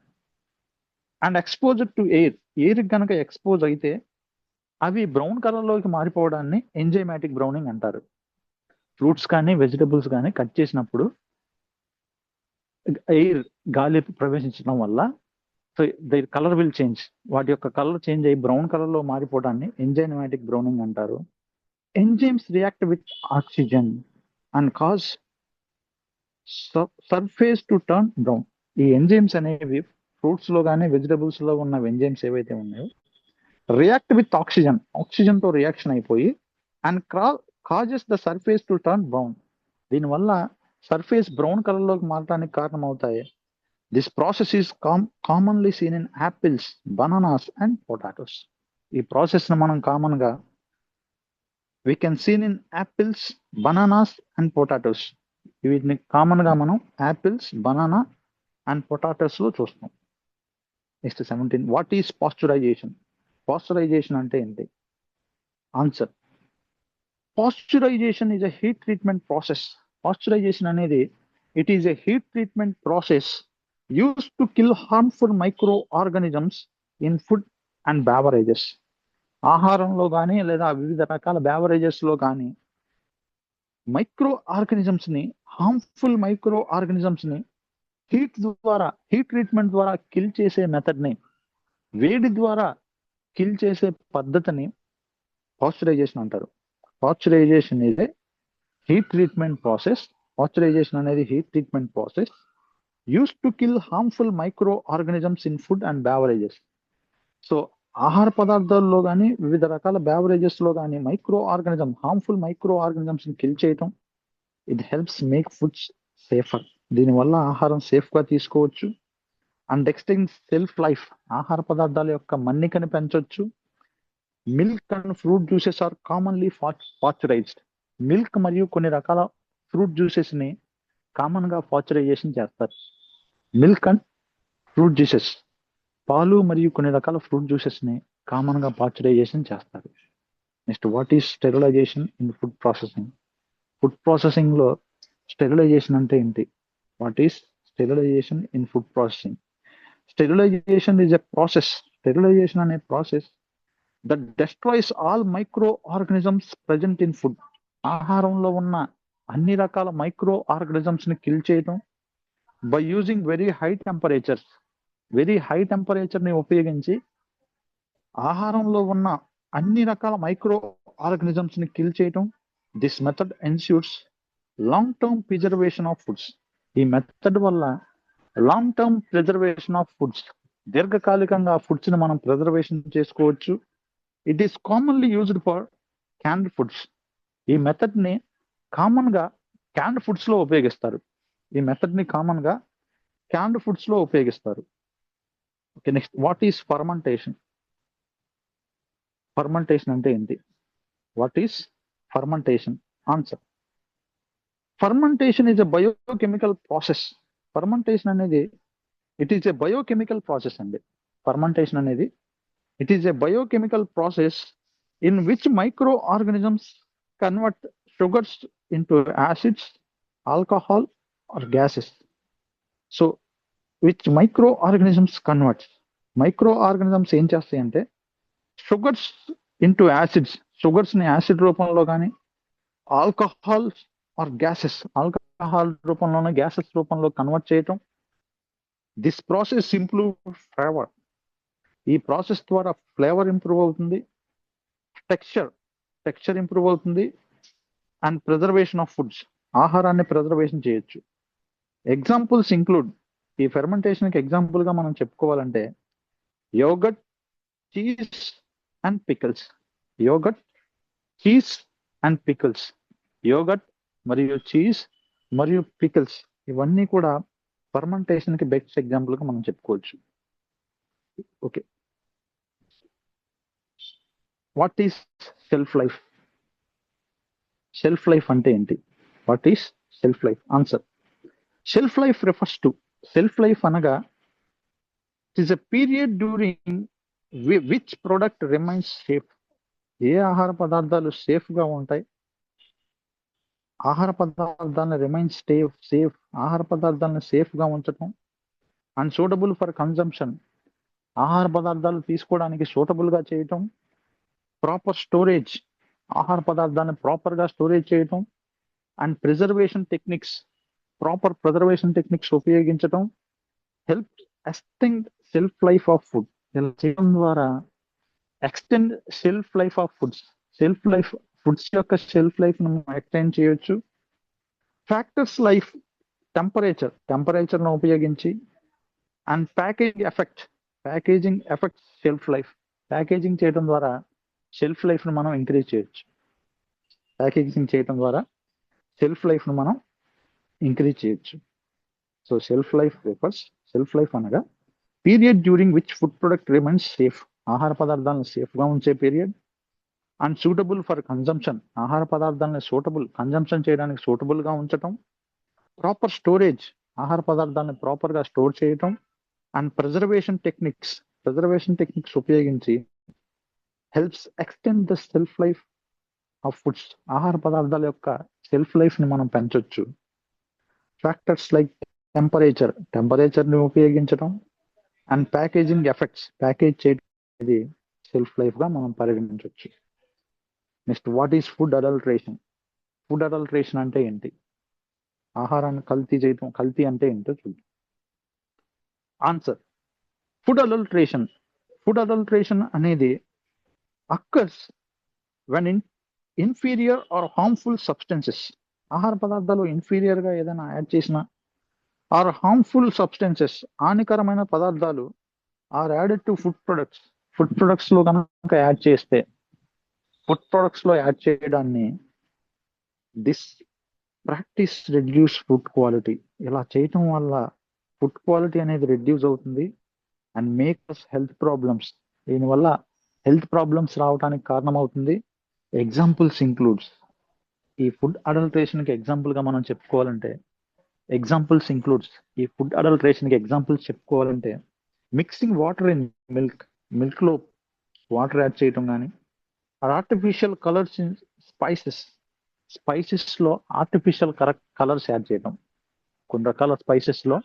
A: అండ్ ఎక్స్పోజ్డ్ టు ఎయిర్ కనుక ఎక్స్పోజ్ అయితే అవి బ్రౌన్ కలర్ లోకి మారిపోవడాన్ని ఎంజైమాటిక్ బ్రౌనింగ్ అంటారు. ఫ్రూట్స్ కానీ వెజిటబుల్స్ కానీ కట్ చేసినప్పుడు ఎయిర్, గాలి ప్రవేశించడం వల్ల so the colour will change. వాటి యొక్క కలర్ చేంజ్ అయ్యి బ్రౌన్ కలర్ లో మారిపోవడాన్ని ఎంజైమాటిక్ బ్రౌనింగ్ అంటారు. Enzymes react with oxygen and cause surface to turn brown. ఈ ఎంజైమ్స్ అనేవి ఫ్రూట్స్ లో కానీ వెజిటబుల్స్ లో ఉన్న ఎంజైమ్స్ ఏవైతే ఉన్నాయో రియాక్ట్ విత్ ఆక్సిజన్ తో రియాక్షన్ అయిపోయి and causes the surface to turn brown. దీనివల్ల సర్ఫేస్ బ్రౌన్ కలర్ లోకి మారడానికి కారణం అవుతాయి. This process is commonly seen in apples, bananas and potatoes. ఈ ప్రాసెస్ ని మనం కామన్ గా we can scene in apples, bananas and potatoes. వీటిని కామన్ గా మనం యాపిల్స్, బనానా అండ్ పొటాటోస్ లో చూస్తాం. Next 17, what is pasteurization? Pasteurization అంటే ఏంటి? Answer. Pasteurization is a heat treatment process. Pasteurization అనేది it is a heat treatment process used to kill harmful microorganisms in food and beverages. ఆహారంలో కానీ లేదా వివిధ రకాల బెవరేజెస్ లో కానీ మైక్రో ఆర్గానిజమ్స్ ని, హార్మ్ఫుల్ మైక్రో ఆర్గానిజమ్స్ ని హీట్ ట్రీట్మెంట్ ద్వారా కిల్ చేసే మెథడ్ ని, వేడి ద్వారా కిల్ చేసే పద్ధతిని పాస్చరైజేషన్ అంటారు. పాస్చరైజేషన్ ఇదే హీట్ ట్రీట్మెంట్ ప్రాసెస్. పాస్చరైజేషన్ అనేది heat treatment process used to kill harmful microorganisms in food and beverages. So ఆహార పదార్థాల్లో కానీ వివిధ రకాల బెవరేజెస్ లో కానీ హార్మ్ఫుల్ మైక్రో ఆర్గానిజమ్స్ ని కిల్ చేయటం. It helps make foods safer. దీనివల్ల ఆహారం సేఫ్ గా తీసుకోవచ్చు. అండ్ ఎక్స్టెండ్ సెల్ఫ్ లైఫ్, ఆహార పదార్థాల యొక్క మన్నికని పెంచవచ్చు. Milk and fruit juices are commonly pasteurized. Milk మరియు కొన్ని రకాల ఫ్రూట్ జ్యూసెస్ ని కామన్ గా పాస్చరైజేషన్ చేస్తారు. మిల్క్ అండ్ ఫ్రూట్ జ్యూసెస్, పాలు మరియు కొన్ని రకాల ఫ్రూట్ జ్యూసెస్ ని కామన్ గా పాస్చరైజేషన్ చేస్తారు. Next, what is sterilization in food processing? Food processing లో స్టెరిలైజేషన్ అంటే ఏంటి? What is sterilization in food processing? Sterilization is a process. Sterilization అనే process that destroys all microorganisms present in food. ఆహారంలో ఉన్న అన్ని రకాల మైక్రో ఆర్గనిజమ్స్ ని కిల్ చేయడం by using very high temperatures. Very high temperature ని ఉపయోగించి ఆహారంలో ఉన్న అన్ని రకాల మైక్రో ఆర్గనిజమ్స్ ని కిల్ చేయడం. This method ensures long term preservation of foods. ఈ మెథడ్ వల్ల long term preservation of foods, దీర్ఘకాలికంగా ఫుడ్స్ ని మనం ప్రిజర్వేషన్ చేసుకోవచ్చు. It is commonly used for canned foods. ఈ మెథడ్ ని కామన్ గా క్యాన్డ్ ఫుడ్స్ లో ఉపయోగిస్తారు. ఈ మెథడ్ ని కామన్ గా క్యాన్డ్ ఫుడ్స్ లో ఉపయోగిస్తారు. Okay, next what is fermentation? Fermentation అంటే ఏంటి? What is fermentation? Answer, fermentation is a biochemical process. Fermentation అనేది it is a biochemical process అండి. ఫర్మెంటేషన్ అనేది it is a biochemical process in which microorganisms convert sugars into acids, alcohol or gases. So which microorganisms converts? Microorganisms ఏం చేస్తాయి అంటే షుగర్స్ ఇంటూ యాసిడ్స్, షుగర్స్ ని యాసిడ్ రూపంలో కానీ ఆల్కహాల్ ఆర్ గ్యాసెస్, ఆల్కహాల్ రూపంలోనే గ్యాసెస్ రూపంలో కన్వర్ట్ చేయటం. This process improve flavour. ఈ ప్రాసెస్ ద్వారా ఫ్లేవర్ ఇంప్రూవ్ అవుతుంది. టెక్స్చర్ ఇంప్రూవ్ అవుతుంది. అండ్ ప్రిజర్వేషన్ ఆఫ్ ఫుడ్స్, ఆహారాన్ని ప్రిజర్వేషన్ చేయొచ్చు. ఎగ్జాంపుల్స్ ఇంక్లూడ్, ఈ ఫెర్మెంటేషన్ కి ఎగ్జాంపుల్ గా మనం చెప్పుకోవాలంటే yogurt, cheese and pickles. Yogurt, cheese and pickles. Yogurt మరియు చీజ్ మరియు పికల్స్ ఇవన్నీ కూడా ఫర్మెంటేషన్ కి బెస్ట్ ఎగ్జాంపుల్ గా మనం చెప్పుకోవచ్చు. Okay, what is shelf life? Shelf life అంటే ఏంటి? What is shelf life? Answer, shelf life refers to, shelf life అనగా it is a period during which product remains safe. ఏ ఆహార పదార్థాలు సేఫ్ గా ఉంటాయి? ఆహార పదార్థాలను రిమైన్స్ సేఫ్, ఆహార పదార్థాలను సేఫ్ గా ఉంచడం. అండ్ సూటబుల్ ఫర్ కన్జంప్షన్, ఆహార పదార్థాలు తీసుకోవడానికి సూటబుల్ గా చేయటం. ప్రాపర్ స్టోరేజ్, ఆహార పదార్థాన్ని ప్రాపర్ గా స్టోరేజ్ చేయటం. And preservation techniques, proper preservation techniques ఉపయోగించటం. Help extend shelf life of food. ఇలా చేయడం ద్వారా extend shelf life of foods, shelf life, foods యొక్క షెల్ఫ్ లైఫ్ ను ఎక్స్టెండ్ చేయొచ్చు. ఫ్యాక్టర్స్ లైఫ్ టెంపరేచర్ ను ఉపయోగించి. And packaging affect shelf life. Packaging చేయడం ద్వారా షెల్ఫ్ లైఫ్ ను మనం ఇంక్రీజ్ చేయొచ్చు. ప్యాకేజింగ్ చేయడం ద్వారా షెల్ఫ్ లైఫ్ ను మనం ఇంక్రీజ్ చేయొచ్చు. సో షెల్ఫ్ లైఫ్ అనగా period during which food product remains safe, ఆహార పదార్థాలను సేఫ్ గా ఉంచే period. And suitable for consumption, ఆహార పదార్థాలను కన్జంప్షన్ చేయడానికి సూటబుల్ గా ఉంచటం. ప్రాపర్ స్టోరేజ్, ఆహార పదార్థాలను ప్రాపర్ గా స్టోర్ చేయటం. అండ్ ప్రిజర్వేషన్ టెక్నిక్స్ ఉపయోగించి helps extend the shelf life of foods, ఆహార పదార్థాల యొక్క షెల్ఫ్ లైఫ్ ని మనం పెంచొచ్చు. ఫ్యాక్టర్స్ లైక్ టెంపరేచర్ ని ఉపయోగించడం. అండ్ ప్యాకేజింగ్ ఎఫెక్ట్స్, ప్యాకేజ్ చేయడం అనేది షెల్ఫ్ లైఫ్ గా మనం పరిగణించవచ్చు. Next, what is food adulteration? Food adulteration అంటే ఏంటి? ఆహారాన్ని కల్తీ చేయటం, కల్తీ అంటే ఏంటో చూద్దాం. ఆన్సర్, ఫుడ్ అడల్ట్రేషన్ అనేది occurs when inferior or harmful substances, ఆహార పదార్థాలు ఇన్ఫీరియర్ గా ఏదైనా యాడ్ చేసినా ఆర్ హార్మ్ఫుల్ సబ్స్టెన్సెస్, హానికరమైన పదార్థాలు are added to food products లో కనుక యాడ్ చేస్తే, ఫుడ్ ప్రొడక్ట్స్ లో యాడ్ చేయడాన్ని this practice reduce food quality. ఇలా చేయటం వల్ల ఫుడ్ క్వాలిటీ అనేది రెడ్యూస్ అవుతుంది అండ్ మేక్స్ హెల్త్ ప్రాబ్లమ్స్. దీనివల్ల హెల్త్ ప్రాబ్లమ్స్ రావడానికి కారణం అవుతుంది. ఎగ్జాంపుల్స్ ఇంక్లూడ్స్, ఈ ఫుడ్ అడల్ట్రేషన్ కి ఎగ్జాంపుల్ గా మనం చెప్పుకోవాలంటే ఈ ఫుడ్ అడల్ట్రేషన్ కి ఎగ్జాంపుల్స్ చెప్పుకోవాలంటే మిక్సింగ్ వాటర్ ఇన్ మిల్క్ లో వాటర్ యాడ్ చేయటం కానీ, ఆర్టిఫిషియల్ కలర్స్ ఇన్ స్పైసెస్ లో ఆర్టిఫిషియల్ కలర్స్ యాడ్ చేయడం. కొన్ని రకాల స్పైసెస్ లో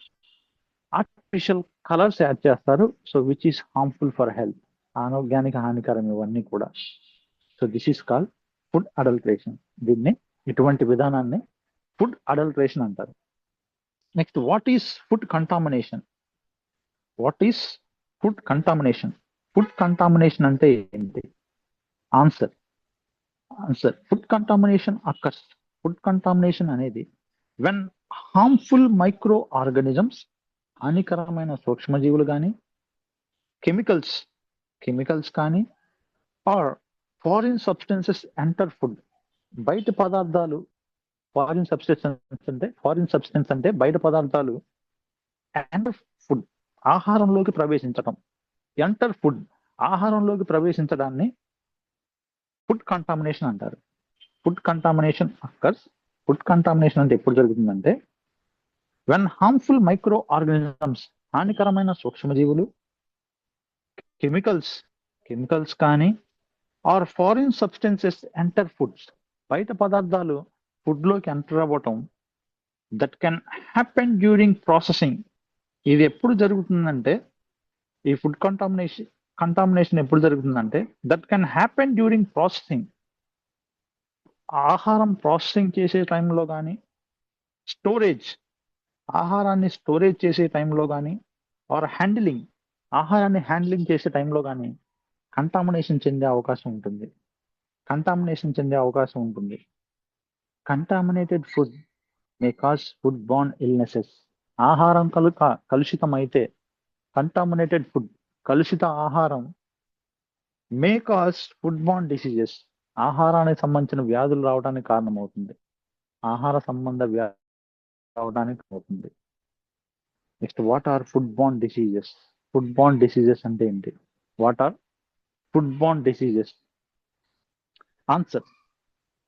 A: ఆర్టిఫిషియల్ కలర్స్ యాడ్ చేస్తారు, so which is harmful for health. ఆరోగ్యానికి హానికరం ఇవన్నీ కూడా. So this is called food adulteration. ఇటువంటి విధానాన్ని ఫుడ్ అడల్ట్రేషన్ అంటారు. Next, what is food contamination? What is food contamination? Food contamination అంటే ఏంటి? Answer food contamination occurs. Food contamination అనేది వెన్ హార్మ్ఫుల్ మైక్రో ఆర్గానిజమ్స్, హానికరమైన సూక్ష్మజీవులు కానీ, కెమికల్స్ కానీ, or foreign substances enter food. బయట పదార్థాలు, ఫారిన్ సబ్స్టెన్స్ అంటే బయట పదార్థాలు ఎంటర్ ఫుడ్, ఆహారంలోకి ప్రవేశించటం. ఎంటర్ ఫుడ్, ఆహారంలోకి ప్రవేశించడాన్ని ఫుడ్ కంటామినేషన్ అంటారు. Food contamination occurs. Food contamination అంటే ఎప్పుడు జరుగుతుందంటే వెన్ హార్మ్ఫుల్ మైక్రో ఆర్గానిజమ్స్, హానికరమైన సూక్ష్మజీవులు, కెమికల్స్ కానీ, or foreign substances enter foods, బయట పదార్థాలు ఫుడ్ లోకి ఎంటర్ అవ్వటం. That can happen during processing. ఇది ఎప్పుడు జరుగుతుందంటే, ఈ ఫుడ్ కంటామినేషన్ ఎప్పుడు జరుగుతుందంటే that can happen during processing. ఆహారం ప్రాసెసింగ్ చేసే టైంలో కానీ, ఆహారాన్ని స్టోరేజ్ చేసే టైంలో కానీ, ఆర్ ఆహారాన్ని హ్యాండ్లింగ్ చేసే టైంలో కానీ కంటామినేషన్ చెందే అవకాశం ఉంటుంది. Contaminated food may cause food borne illnesses. ఆహారం కలుషితమైతే, కంటామినేటెడ్ ఫుడ్, కలుషిత ఆహారం, may cause food borne diseases, ఆహారానికి సంబంధించిన వ్యాధులు రావడానికి కారణమవుతుంది. ఆహార సంబంధ వ్యాధి రావడానికి అవుతుంది. Next, what are food borne diseases? Food borne diseases అంటే ఏంటి? What are food borne diseases? Answer,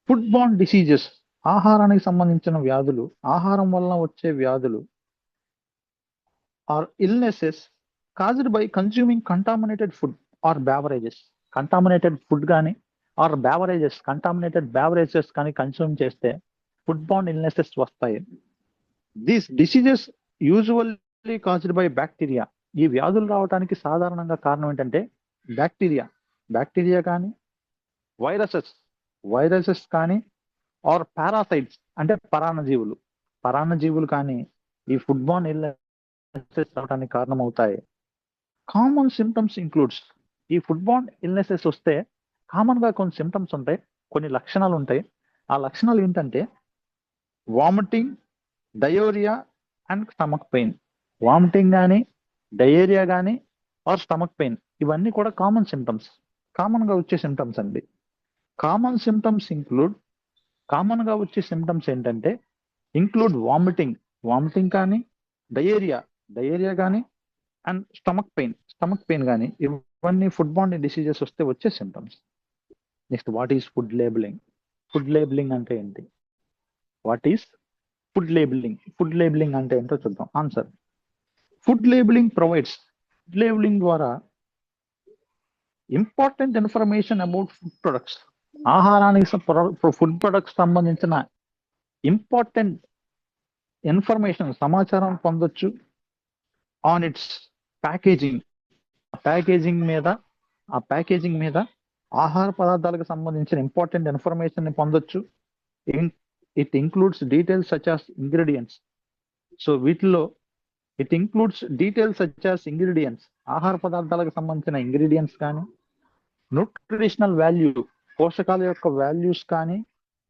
A: food borne diseases ఆహారానికి సంబంధించిన వ్యాధులు, ఆహారం వలన వచ్చే వ్యాధులు, or illnesses caused by consuming contaminated food or beverages. Contaminated food కానీ ఆర్ బెవరేజెస్, కంటామినేటెడ్ బెవరేజెస్ కానీ కన్స్యూమ్ చేస్తే ఫుడ్ బార్న్ ఇల్నెసెస్ వస్తాయి. These diseases usually caused by bacteria. ఈ వ్యాధులు రావడానికి సాధారణంగా కారణం ఏంటంటే బ్యాక్టీరియా కానీ, వైరసెస్ కానీ, ఆర్ పారాసైట్స్ అంటే పరాన్నజీవులు కానీ ఈ ఫుడ్ బార్న్ ఇల్నెసెస్ రావడానికి కారణమవుతాయి. Common symptoms includes. ఈ ఫుడ్ బార్న్ ఇల్నెసెస్ వస్తే కామన్ గా కొన్ని సిమ్టమ్స్ ఉంటాయి, కొన్ని లక్షణాలు ఉంటాయి. ఆ లక్షణాలు ఏంటంటే vomiting, diarrhoea and stomach pain. Vomiting కానీ, డయేరియా కానీ, ఆర్ స్టమక్ పెయిన్, ఇవన్నీ కూడా కామన్ గా వచ్చే సిమ్టమ్స్ అండి. కామన్ గా వచ్చే సిమ్టమ్స్ ఏంటంటే ఇంక్లూడ్ వామిటింగ్ కానీ, డయేరియా కానీ, అండ్ స్టమక్ పెయిన్ కానీ, ఇవన్నీ ఫుడ్ బార్న్ డిసీజెస్ వస్తే వచ్చే symptoms. Next, what is food labelling? Food labelling అంటే ఏంటి? What is food labelling? Food labelling అంటే ఏంటో చూద్దాం. ఆన్సర్, ఫుడ్ లేబులింగ్ ద్వారా important information about food products. ఆహారానికి ఫుడ్ ప్రొడక్ట్స్ సంబంధించిన ఇంపార్టెంట్ ఇన్ఫర్మేషన్, సమాచారం పొందొచ్చు. ఆన్ ఇట్స్ ప్యాకేజింగ్, ఆ ప్యాకేజింగ్ మీద ఆహార పదార్థాలకు సంబంధించిన ఇంపార్టెంట్ ఇన్ఫర్మేషన్ ని పొందొచ్చు. It includes details such as ingredients. So వీటిలో it includes details such as ingredients, ఆహార పదార్థాలకు సంబంధించిన ఇంగ్రీడియంట్స్ కానీ, న్యూట్రిషనల్ వాల్యూ, పోషకాల యొక్క వాల్యూస్ కానీ,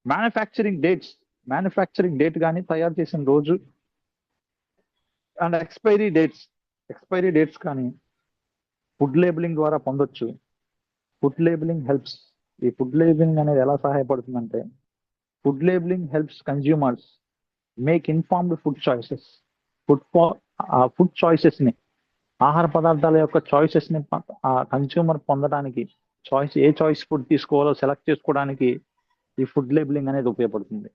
A: మ్యానుఫ్యాక్చరింగ్ డేట్ కానీ, తయారు చేసిన రోజు, అండ్ ఎక్స్పైరీ డేట్స్ కానీ ఫుడ్ లేబులింగ్ ద్వారా పొందొచ్చు. Food labelling helps. ఈ ఫుడ్ లేబులింగ్ అనేది ఎలా సహాయపడుతుందంటే food labelling helps consumers make informed food choices. Food choices ని, ఆహార పదార్థాల యొక్క చాయిసెస్ ని ఆ కన్స్యూమర్ పొందడానికి, ఏ చాయిస్ ఫుడ్ తీసుకోవాలో సెలెక్ట్ చేసుకోవడానికి ఈ ఫుడ్ లేబులింగ్ అనేది ఉపయోగపడుతుంది.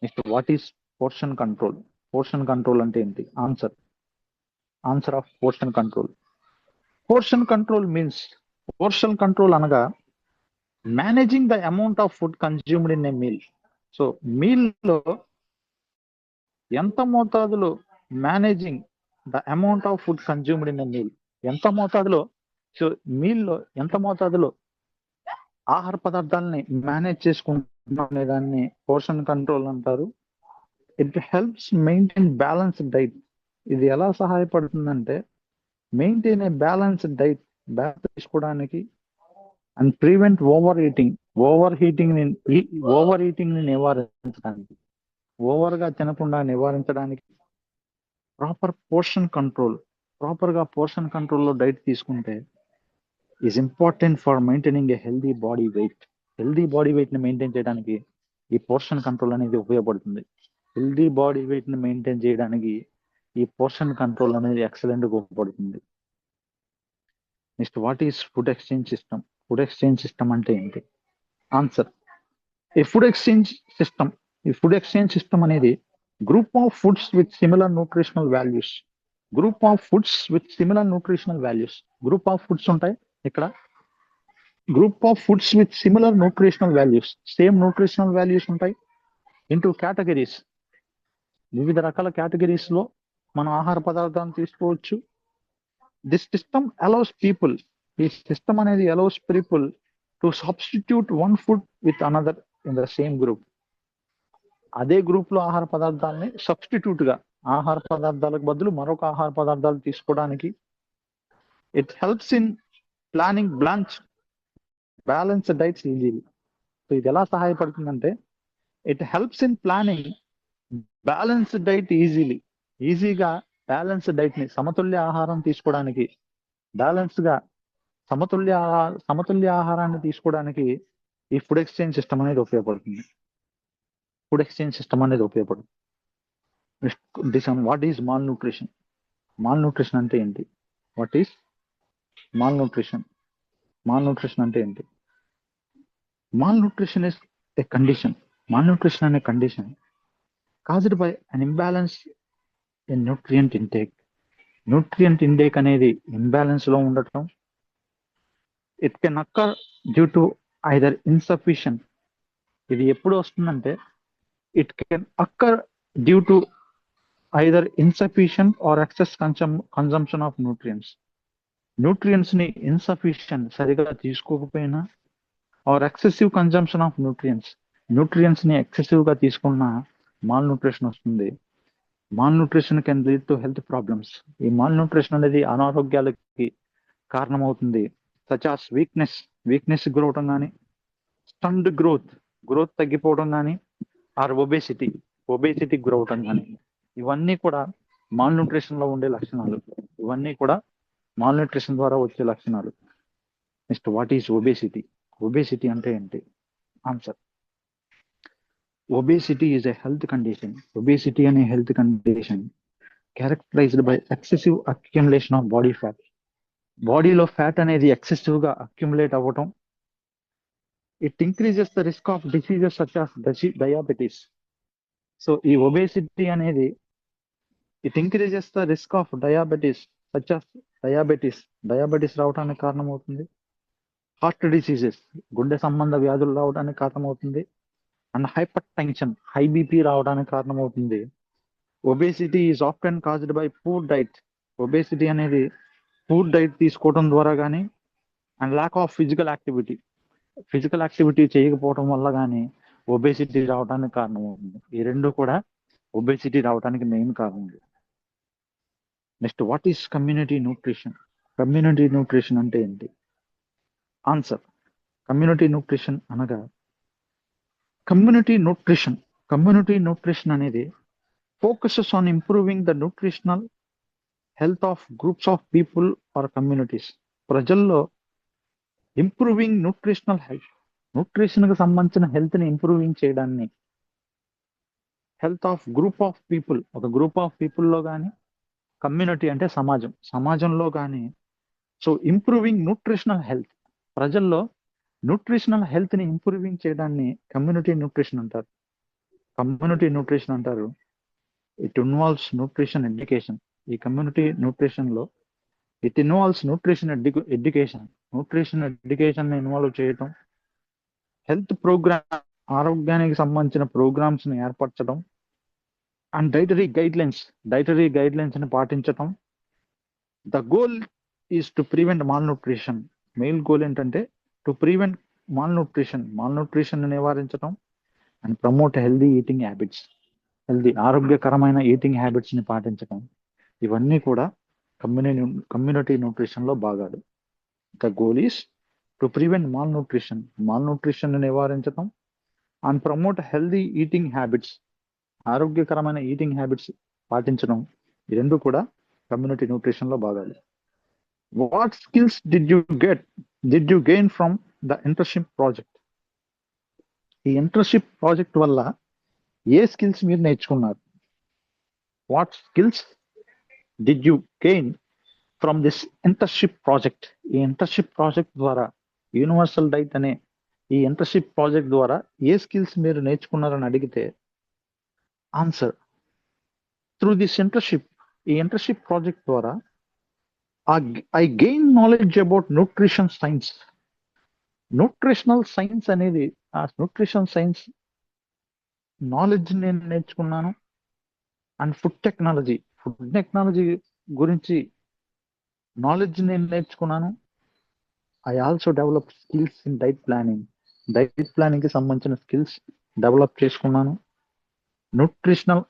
A: Next, what is portion control? Portion control అంటే ఏంటి? Answer of portion control means, portion control అనగా managing the amount of food consumed in a meal. So మీల్లో ఎంత మోతాదులో, managing the amount of food consumed in a meal, ఎంత మోతాదులో సో మీల్లో ఎంత మోతాదులో ఆహార పదార్థాలని మేనేజ్ చేసుకుంటున్నాం అనే దాన్ని పోర్షన్ కంట్రోల్ అంటారు. It helps maintain balanced diet. ఇది ఎలా సహాయపడుతుందంటే maintain a balanced diet, balance తీసుకోవడానికి, and prevent over eating, over eating ని నివారించడానికి, ఓవర్ గా తినకుండా నివారించడానికి. ప్రాపర్ గా పోర్షన్ కంట్రోల్లో డైట్ తీసుకుంటే is important for maintaining A healthy body weight. Healthy body weight ని మెయింటైన్ చేయడానికి ఈ పోర్షన్ కంట్రోల్ అనేది ఉపయోగపడుతుంది. హెల్దీ బాడీ వెయిట్ ని మెయింటైన్ చేయడానికి ఈ పోర్షన్ కంట్రోల్ అనేది ఎక్సలెంట్ గా ఉపయోగపడుతుంది. Next, what is food exchange system? Food exchange system అంటే ఏంటి? ఆన్సర్, ఈ ఫుడ్ ఎక్స్చేంజ్ సిస్టమ్ అనేది group of foods with similar nutritional values. Group of foods ఉంటాయి ఇక్కడ. Group of foods with similar nutritional values, same nutritional values ఉంటాయి. ఇంటూ కేటగిరీస్, వివిధ రకాల కేటగిరీస్ లో మనం ఆహార పదార్థాలను తీసుకోవచ్చు. దిస్ సిస్టమ్ అలౌస్ పీపుల్, ఈ సిస్టమ్ అనేది allows people to substitute one food with another in the same group. అదే గ్రూప్ లో ఆహార పదార్థాలని సబ్స్టిట్యూట్ గా, ఆహార పదార్థాలకు బదులు మరొక ఆహార పదార్థాలు తీసుకోవడానికి. It helps in planning balance diets easily. So ఇది ఎలా సహాయపడుతుందంటే it helps in planning balance diet ఈజీగా బ్యాలెన్స్ డైట్ ని, సమతుల్య ఆహారం తీసుకోవడానికి, సమతుల్య ఆహారాన్ని తీసుకోవడానికి ఈ ఫుడ్ ఎక్స్చేంజ్ సిస్టమ్ అనేది ఉపయోగపడుతుంది. What is malnutrition? Malnutrition అంటే ఏంటి? What is malnutrition? Malnutrition అంటే ఏంటి? Malnutrition is a condition. Malnutrition అనే condition caused by an imbalance in nutrient intake. Nutrient intake అనేది ఇంబ్యాలెన్స్ లో ఉండటం. It can occur due to either insufficient. ఇది ఎప్పుడు వస్తుందంటే it can occur due to either insufficient or excess consumption of nutrients ని ఇన్సఫిషియంట్, సరిగా తీసుకోకపోయినా, or excessive consumption of nutrients ని ఎక్సెసివ్ గా తీసుకున్న మాల్ న్యూట్రిషన్ వస్తుంది. Mall nutrition can lead to health problems. ఈ మాల్ న్యూట్రిషన్ అనేది అనారోగ్యాలకి కారణమవుతుంది. సచ్ ఆస్ వీక్నెస్ గురవటం కానీ, స్టండ్ గ్రోత్ తగ్గిపోవడం కానీ, ఆర్ ఒబేసిటీ గురవటం కానీ, ఇవన్నీ కూడా మాల్ న్యూట్రిషన్ లో ఉండే లక్షణాలు. మాల్ న్యూట్రిషన్ ద్వారా వచ్చే లక్షణాలు. నెక్స్ట్, వాట్ ఈస్ ఒబేసిటీ అంటే ఏంటి? Answer, obesity is a health condition. Obesity అనే health condition characterized by excessive accumulation of body fat. బాడీలో ఫ్యాట్ అనేది ఎక్సెసివ్ గా అక్యుములేట్ అవ్వటం. It increases the risk of diseases such as diabetes. So ఈ ఒబేసిటీ అనేది it increases the risk of diabetes such as diabetes రావడానికి కారణమవుతుంది. హార్ట్ డిసీజెస్, గుండె సంబంధ వ్యాధులు రావడానికి కారణమవుతుంది. And hypertension, high BP రావడానికి కారణమవుతుంది. Obesity is often caused by poor diet. Obesity అనేది పూర్ డైట్ తీసుకోవడం ద్వారా కానీ, and lack of physical activity చేయకపోవడం వల్ల కానీ ఒబేసిటీ రావడానికి కారణమవుతుంది. ఈ రెండు కూడా ఒబేసిటీ రావడానికి మెయిన్ కారణం. Next, what is community nutrition అంటే ఏంటి? ఆన్సర్, కమ్యూనిటీ న్యూట్రిషన్ అనగా కమ్యూనిటీ న్యూట్రిషన్ అనేది focuses on improving the nutritional health of groups of people or communities. ప్రజల్లో ఇంప్రూవింగ్ న్యూట్రిషనల్ హెల్త్, న్యూట్రిషన్ కి సంబంధించిన హెల్త్ ని ఇంప్రూవింగ్ చేయడాన్ని, health of group of people, ఒక గ్రూప్ ఆఫ్ పీపుల్ లో కానీ, కమ్యూనిటీ అంటే సమాజంలో కానీ. సో ఇంప్రూవింగ్ న్యూట్రిషనల్ హెల్త్, ప్రజల్లో న్యూట్రిషనల్ హెల్త్ ని ఇంప్రూవింగ్ చేయడాన్ని కమ్యూనిటీ న్యూట్రిషన్ అంటారు. It involves nutrition education. ఈ కమ్యూనిటీ న్యూట్రిషన్ లో it involves nutrition education involve చేయటం, హెల్త్ ప్రోగ్రామ్, ఆరోగ్యానికి సంబంధించిన ప్రోగ్రామ్స్ ని ఏర్పరచడం, అండ్ డైటరీ గైడ్ లైన్స్ ని పాటించటం. The goal is to prevent malnutrition. Main goal ఏంటంటే టు ప్రివెంట్ మాల్ న్యూట్రిషన్ నివారించడం and promote healthy eating habits. ఆరోగ్యకరమైన ఈటింగ్ హ్యాబిట్స్ ని పాటించడం, ఇవన్నీ కూడా కమ్యూనిటీ న్యూట్రిషన్ లో భాగాలు. The goal is to prevent malnutrition నివారించడం and promote healthy eating habits, ఆరోగ్యకరమైన ఈటింగ్ హ్యాబిట్స్ పాటించడం, ఈ రెండు కూడా కమ్యూనిటీ న్యూట్రిషన్ లో భాగాలు. What skills did you gain from the internship project? ఈ ఇంటర్న్షిప్ ప్రాజెక్ట్ వల్ల ఏ స్కిల్స్ మీరు నేర్చుకున్నారు? What skills did you gain from this internship project? ఈ ఇంటర్న్షిప్ ప్రాజెక్ట్ ద్వారా, యూనివర్సల్ డైట్ అనే ఈ ఇంటర్న్షిప్ ప్రాజెక్ట్ ద్వారా ఏ స్కిల్స్ మీరు నేర్చుకున్నారని అడిగితే ఆన్సర్, త్రూ దిస్ ఇంటర్న్షిప్, ఈ ఇంటర్న్షిప్ ప్రాజెక్ట్ ద్వారా I gain knowledge about nutrition science. Nutritional science అనేది, ఆ న్యూట్రిషన్ సైన్స్ నాలెడ్జ్ నేను నేర్చుకున్నాను. అండ్ ఫుడ్ టెక్నాలజీ గురించి నాలెడ్జ్ నేను నేర్చుకున్నాను. I also develop skills in diet planning కి సంబంధించిన స్కిల్స్ డెవలప్ చేసుకున్నాను. న్యూట్రిషనల్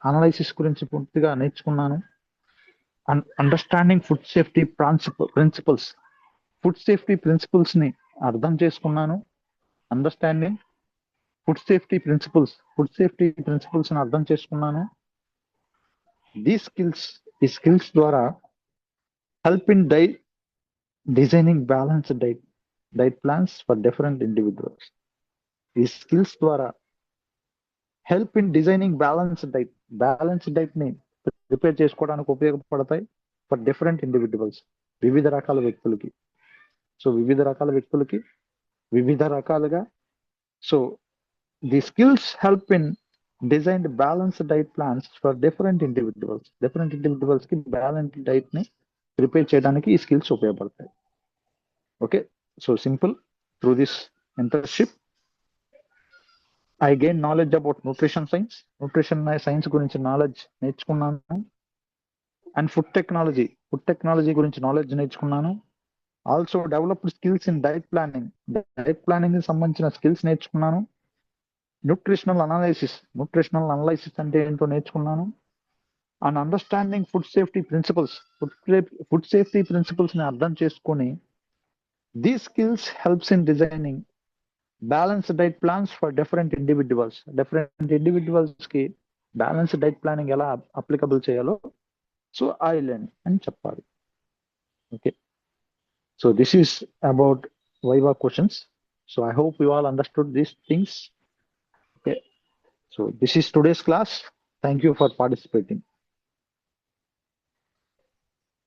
A: అనాలైసిస్ గురించి పూర్తిగా నేర్చుకున్నాను. And understanding food safety principles ని అర్థం చేసుకున్నాను. అండర్స్టాండింగ్ ఫుడ్ సేఫ్టీ ప్రిన్సిపల్స్ ని అర్థం చేసుకున్నాను. ఈ స్కిల్స్ ద్వారా help in designing balanced diet plans for different individuals. ఈ స్కిల్స్ ద్వారా help in designing balanced diet ని ప్రిపేర్ చేసుకోవడానికి ఉపయోగపడతాయి ఫర్ డిఫరెంట్ ఇండివిజువల్స్, వివిధ రకాల వ్యక్తులకి. సో వివిధ రకాలుగా. So the skills help in designed balanced diet plans for different individuals కి బ్యాలెన్స్డ్ డైట్ ని ప్రిపేర్ చేయడానికి ఈ స్కిల్స్ ఉపయోగపడతాయి. Okay, so simple. Through this internship I gain knowledge about nutrition science గురించి నాలెడ్జ్ నేర్చుకున్నాను. అండ్ ఫుడ్ టెక్నాలజీ గురించి నాలెడ్జ్ నేర్చుకున్నాను. Also developed skills in diet planning కి సంబంధించిన స్కిల్స్ నేర్చుకున్నాను. న్యూట్రిషనల్ అనాలైసిస్ అంటే ఏంటో నేర్చుకున్నాను. And understanding food safety principles ని అర్థం చేసుకొని, these skills helps in designing balanced diet plans for different individuals కి బ్యాలెన్స్డ్ డైట్ ప్లానింగ్ ఎలా అప్లికబుల్ చేయాలో సో ఐ లెర్న్ అని చెప్పాలి. Okay, so this is about viva questions. So I hope you all understood these things. Okay, so this is today's class. Thank you for participating.